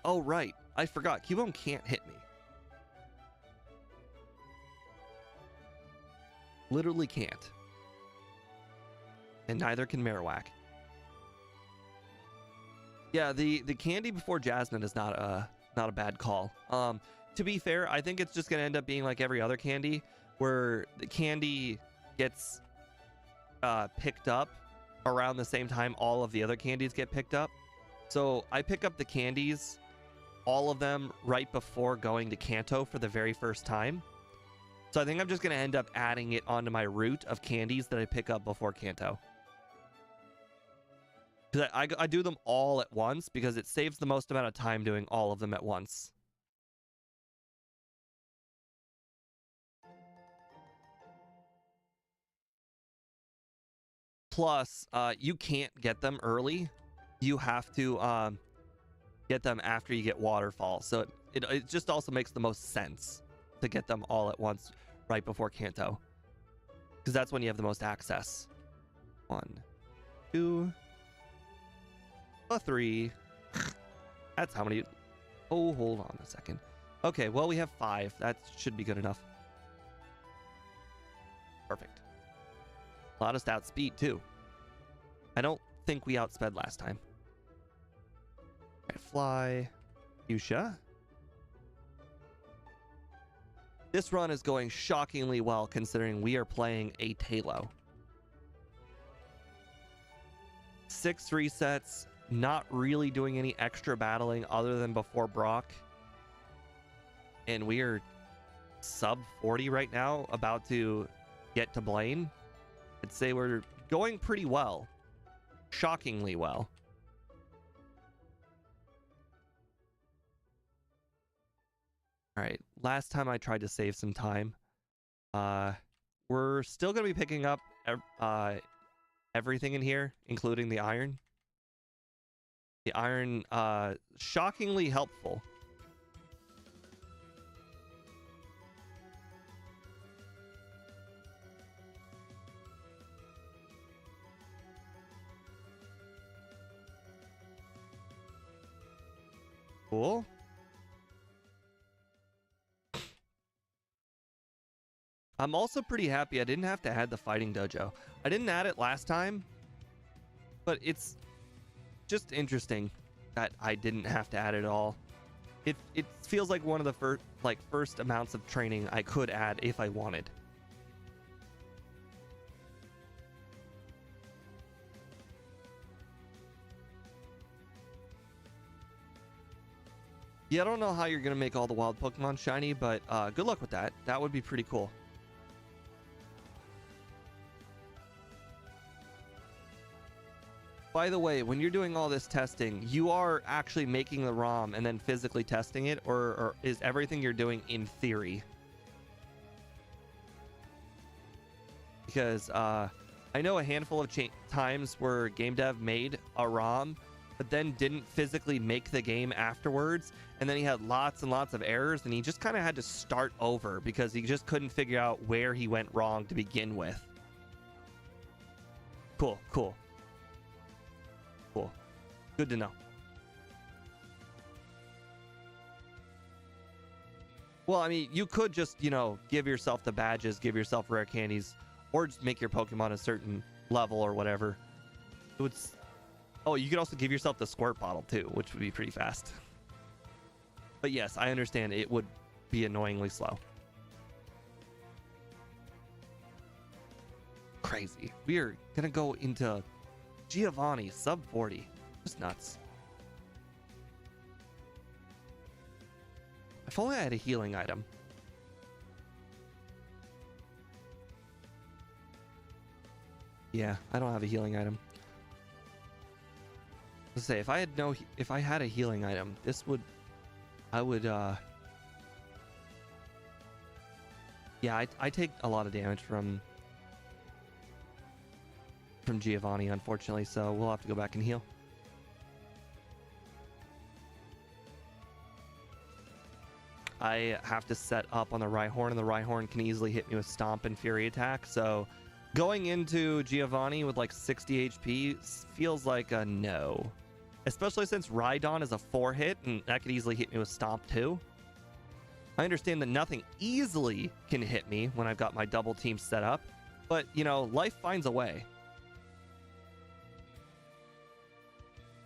Oh, right. I forgot. Cubone can't hit me. Literally can't. And neither can Marowak. Yeah, the candy before Jasmine is not a bad call. To be fair, I think it's just gonna end up being like every other candy, where the candy gets picked up around the same time all of the other candies get picked up. So I pick up the candies, all of them, right before going to Kanto for the very first time. So I think I'm just gonna end up adding it onto my route of candies that I pick up before Kanto. Because I do them all at once because it saves the most amount of time doing all of them at once. Plus, you can't get them early. You have to get them after you get Waterfall. So it just also makes the most sense to get them all at once right before Kanto. Because that's when you have the most access. 1, 2... 3. That's how many. Oh, hold on a second. Okay, well, we have 5. That should be good enough. Perfect. A lot of stat speed too. I don't think we outsped last time. Right, fly. Fuchsia. This run is going shockingly well considering we are playing a Taillow. 6 resets. Not really doing any extra battling other than before Brock. And we are sub 40 right now, about to get to Blaine. I'd say we're going pretty well. Shockingly well. All right, last time I tried to save some time. We're still going to be picking up everything in here, including the iron. The iron, shockingly helpful. Cool. I'm also pretty happy I didn't have to add the fighting dojo. I didn't add it last time, but it's just interesting that I didn't have to add it at all. It feels like one of the like first amounts of training I could add if I wanted. Yeah, I don't know how you're gonna make all the wild Pokemon shiny, but good luck with that. That would be pretty cool. By the way, when you're doing all this testing, you are actually making the ROM and then physically testing it, or is everything you're doing in theory? Because I know a handful of times where game dev made a ROM, but then didn't physically make the game afterwards, and then he had lots and lots of errors, and he just kind of had to start over because he just couldn't figure out where he went wrong to begin with. Cool. Good to know. Well, I mean, you could just, give yourself the badges, give yourself rare candies, or just make your Pokemon a certain level or whatever. It would... Oh, you could also give yourself the squirt bottle too, which would be pretty fast. But yes, I understand it would be annoyingly slow. Crazy. We are gonna go into Giovanni sub 40. Just nuts. If only I had a healing item. Yeah, I don't have a healing item. Let's say if I had a healing item, yeah, I take a lot of damage from Giovanni, unfortunately, so we'll have to go back and heal. I have to set up on the Rhyhorn, and the Rhyhorn can easily hit me with Stomp and Fury Attack, so going into Giovanni with like 60 HP feels like a no. Especially since Rhydon is a 4-hit, and that could easily hit me with Stomp too. I understand that nothing easily can hit me when I've got my double team set up, but, life finds a way.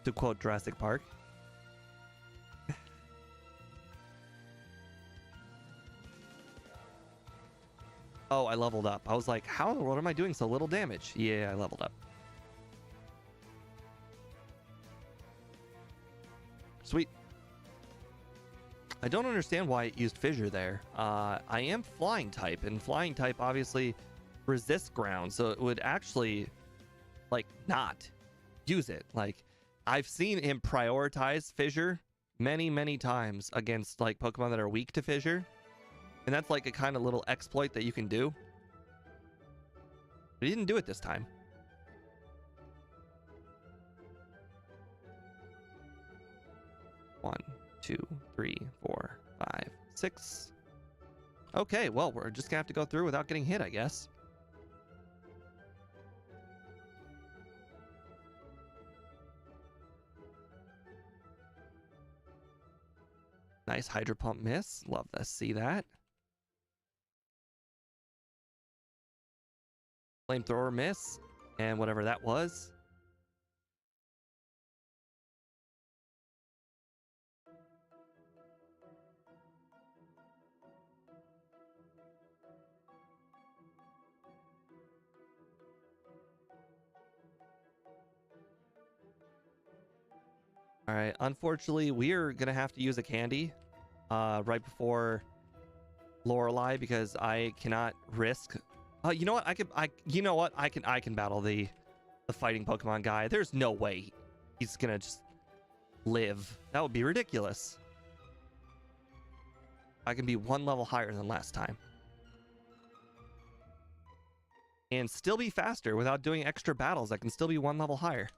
To quote Jurassic Park. Oh, I leveled up. I was like, how in the world am I doing so little damage? Yeah, I leveled up. Sweet. I don't understand why it used Fissure there. I am Flying type, and Flying type obviously resists ground, so it would actually, not use it. I've seen him prioritize Fissure many, many times against, Pokemon that are weak to Fissure. And that's, a kind of little exploit that you can do. But he didn't do it this time. One, 2, 3, 4, 5, 6. Okay, well, we're just gonna have to go through without getting hit, I guess. Nice Hydro Pump miss. Love to see that. Flamethrower miss. And whatever that was. All right, unfortunately, we're gonna have to use a candy right before Lorelei because I cannot risk. You know what? I can battle the fighting Pokemon guy. There's no way he's gonna just live. That would be ridiculous. I can be one level higher than last time. And still be faster without doing extra battles. I can still be one level higher.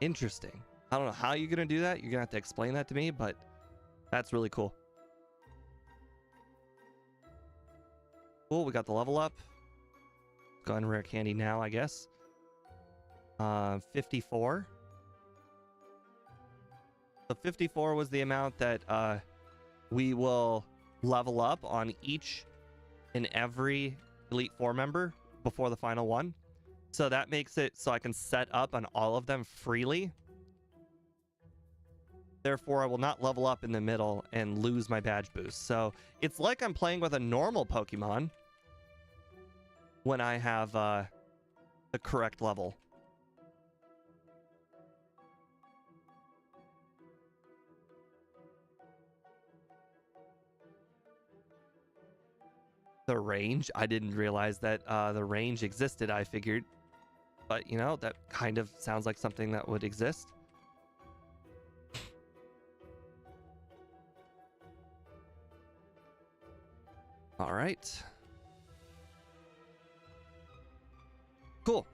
Interesting. I don't know how you're going to do that. You're going to have to explain that to me, but that's really cool. Cool, we got the level up. Go ahead and rare candy now, I guess. 54. So 54 was the amount that we will level up on each and every Elite Four member before the final one. So that makes it so I can set up on all of them freely. Therefore, I will not level up in the middle and lose my badge boost. So it's like I'm playing with a normal Pokemon when I have the correct level. The range? I didn't realize that the range existed, I figured. But, you know, that kind of sounds like something that would exist. All right. Cool.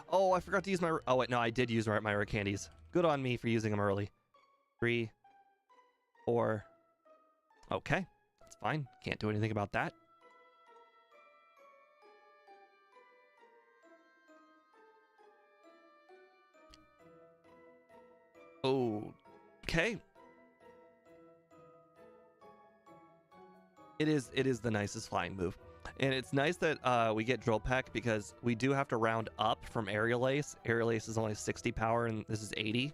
Oh, I forgot to use my... Oh, wait, no, I did use my rare candies. Good on me for using them early. 3, 4. Okay, that's fine. Can't do anything about that. Okay. It is the nicest flying move. And it's nice that we get Drill Peck because we do have to round up from Aerial Ace. Aerial Ace is only 60 power and this is 80.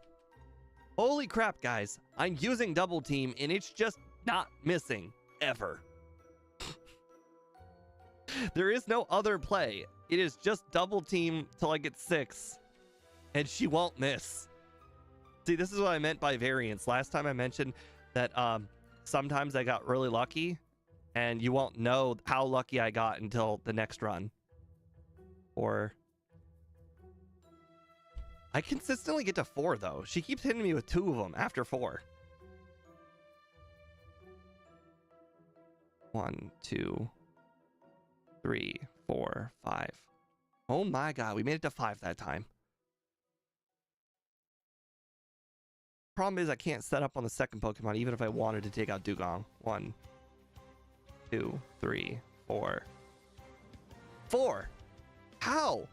Holy crap, guys. I'm using Double Team and it's just not missing ever. There is no other play. It is just Double Team till I get 6 and she won't miss. See, this is what I meant by variance. Last time I mentioned that sometimes I got really lucky and you won't know how lucky I got until the next run. Or I consistently get to 4 though. She keeps hitting me with 2 of them after 4. 1, 2, 3, 4, 5. Oh my god, we made it to 5 that time. Problem is I can't set up on the second Pokemon even if I wanted to take out Dugong. 1, 2, 3, 4. 4! How?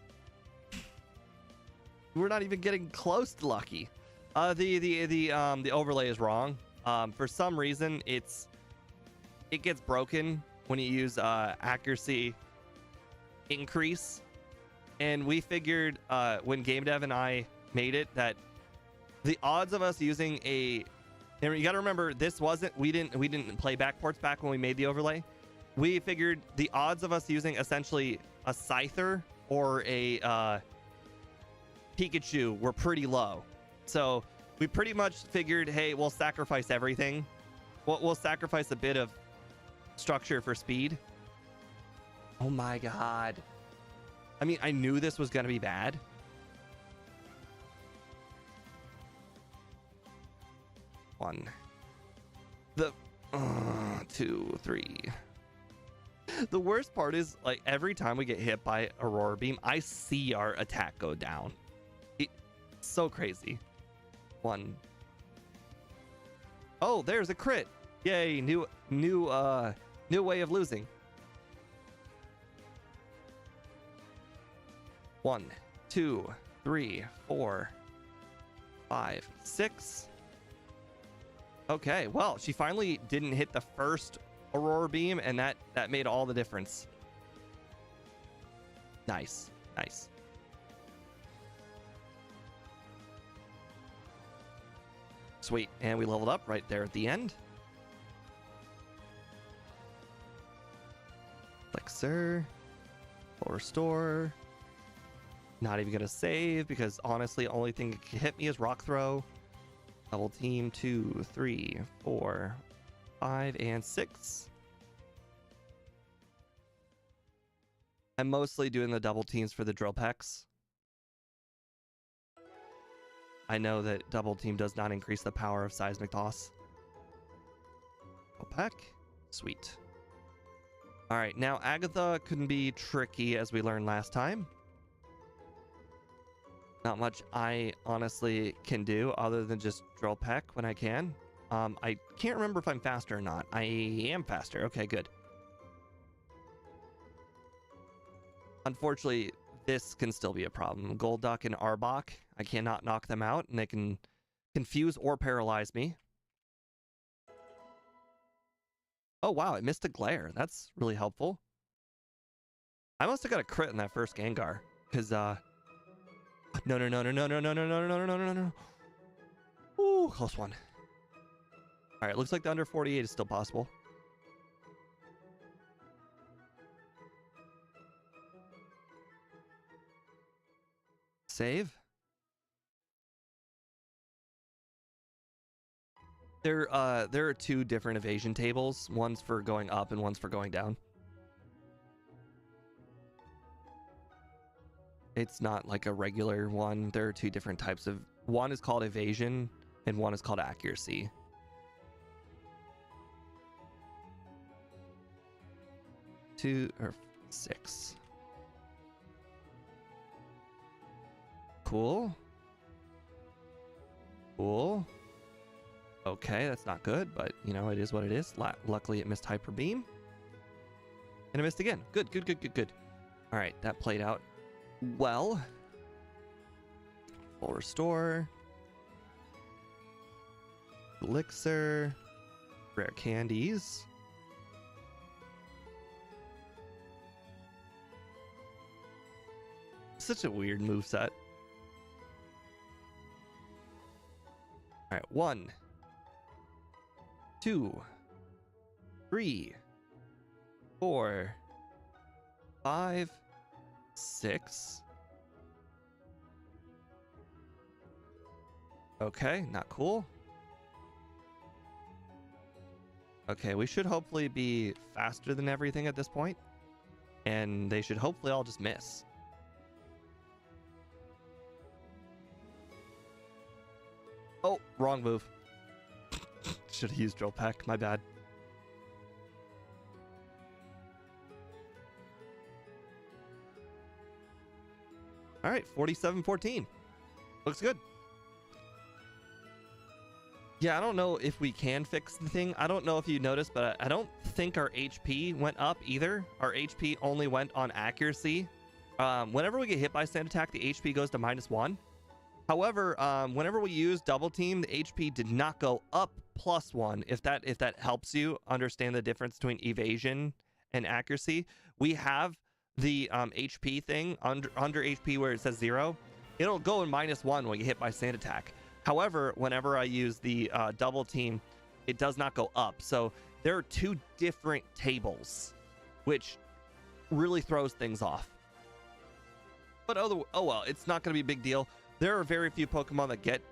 We're not even getting close to lucky. The overlay is wrong. For some reason, it gets broken when you use accuracy increase. And we figured when Game Dev and I made it that the odds of us using a... And you got to remember, we didn't play backports back when we made the overlay. We figured the odds of us using essentially a Scyther or a Pikachu were pretty low. So we pretty much figured, hey, we'll sacrifice everything. We'll sacrifice a bit of structure for speed. Oh my god. I mean, I knew this was going to be bad. One. 2, 3. The worst part is, like, every time we get hit by Aurora Beam, I see our attack go down. It's so crazy. 1. Oh, there's a crit. Yay, new way of losing. 1, 2, 3, 4, 5, 6. Okay, well, she finally didn't hit the first Aurora Beam, and that made all the difference. Nice. Nice. Sweet, and we leveled up right there at the end. Elixir. Full restore. Not even gonna save, because honestly, the only thing that can hit me is Rock Throw. Double team 2, 3, 4, 5, and 6. I'm mostly doing the double teams for the drill packs. I know that double team does not increase the power of seismic toss. Pack. Sweet. Alright, now Agatha can be tricky as we learned last time. Not much I honestly can do other than just drill peck when I can. I can't remember if I'm faster or not. I am faster. Okay, good. Unfortunately, this can still be a problem. Golduck and Arbok, I cannot knock them out, and they can confuse or paralyze me. Oh, wow, it missed a glare. That's really helpful. I must have got a crit in that first Gengar. Because, no. Ooh, close one. All right, looks like the under 48 is still possible. Save. There are two different evasion tables. One's for going up and one's for going down. It's not like a regular one. There are two different types of... One is called evasion and one is called accuracy. Two or six. Cool. Cool. Okay, that's not good, but you know, it is what it is. Luckily, it missed Hyper Beam. And it missed again. Good. All right, that played out well. Full restore. Elixir. Rare candies. Such a weird moveset. All right, 1, 2, 3, 4, 5, 6. Okay, not cool. Okay, we should hopefully be faster than everything at this point, and they should hopefully all just miss. Oh, wrong move. Should have used Drill Peck, my bad. All right, 47-14. Looks good. Yeah, I don't know if we can fix the thing. I don't know if you noticed, but I don't think our HP went up either. Our HP only went on accuracy. Whenever we get hit by sand attack, the HP goes to -1. However, whenever we use double team, the HP did not go up +1. If that helps you understand the difference between evasion and accuracy, we have the HP thing under HP where it says 0. It'll go in -1 when you hit by sand attack. However, whenever I use the double team, it does not go up. So there are two different tables, which really throws things off. But oh well, it's not going to be a big deal. There are very few Pokemon that get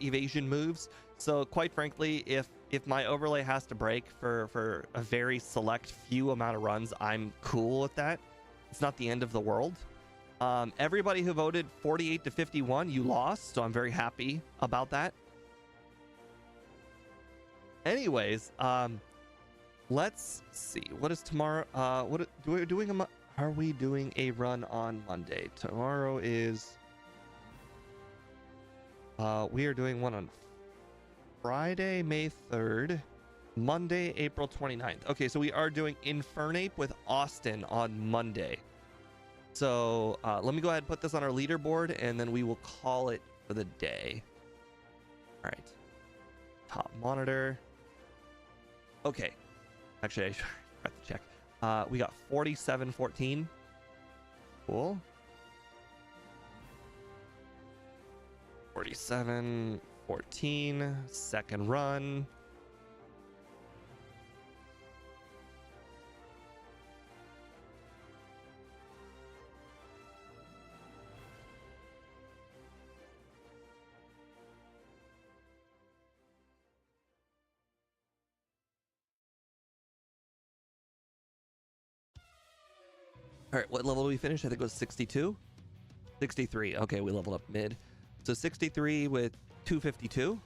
evasion moves. So quite frankly, if my overlay has to break for a very select few amount of runs, I'm cool with that. It's not the end of the world. Everybody who voted 48-51, you lost, so I'm very happy about that. Anyways, let's see. What is tomorrow? Are we doing a run on Monday? Tomorrow is... we are doing one on Friday, May 3rd, Monday, April 29th. Okay, so we are doing Infernape with Austin on Monday. So let me go ahead and put this on our leaderboard, and then we will call it for the day. All right. Top monitor. Okay. Actually, I forgot to check. We got 47-14. Cool. 47-14. Second run. All right, what level did we finish? I think it was 62? 63. Okay, we leveled up mid. So 63 with 252.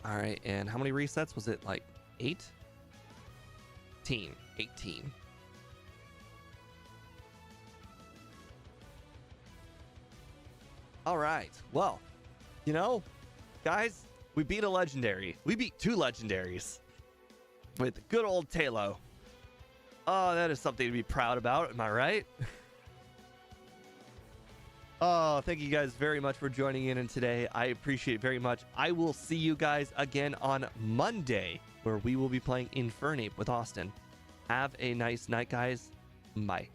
All right, and how many resets? Was it like 8? 18. All right, well, you know, guys, we beat a legendary. We beat 2 legendaries with good old Taillow. Oh, that is something to be proud about. Am I right? Oh, thank you guys very much for joining in today. I appreciate it very much. I will see you guys again on Monday, where we will be playing Infernape with Austin. Have a nice night, guys. Bye.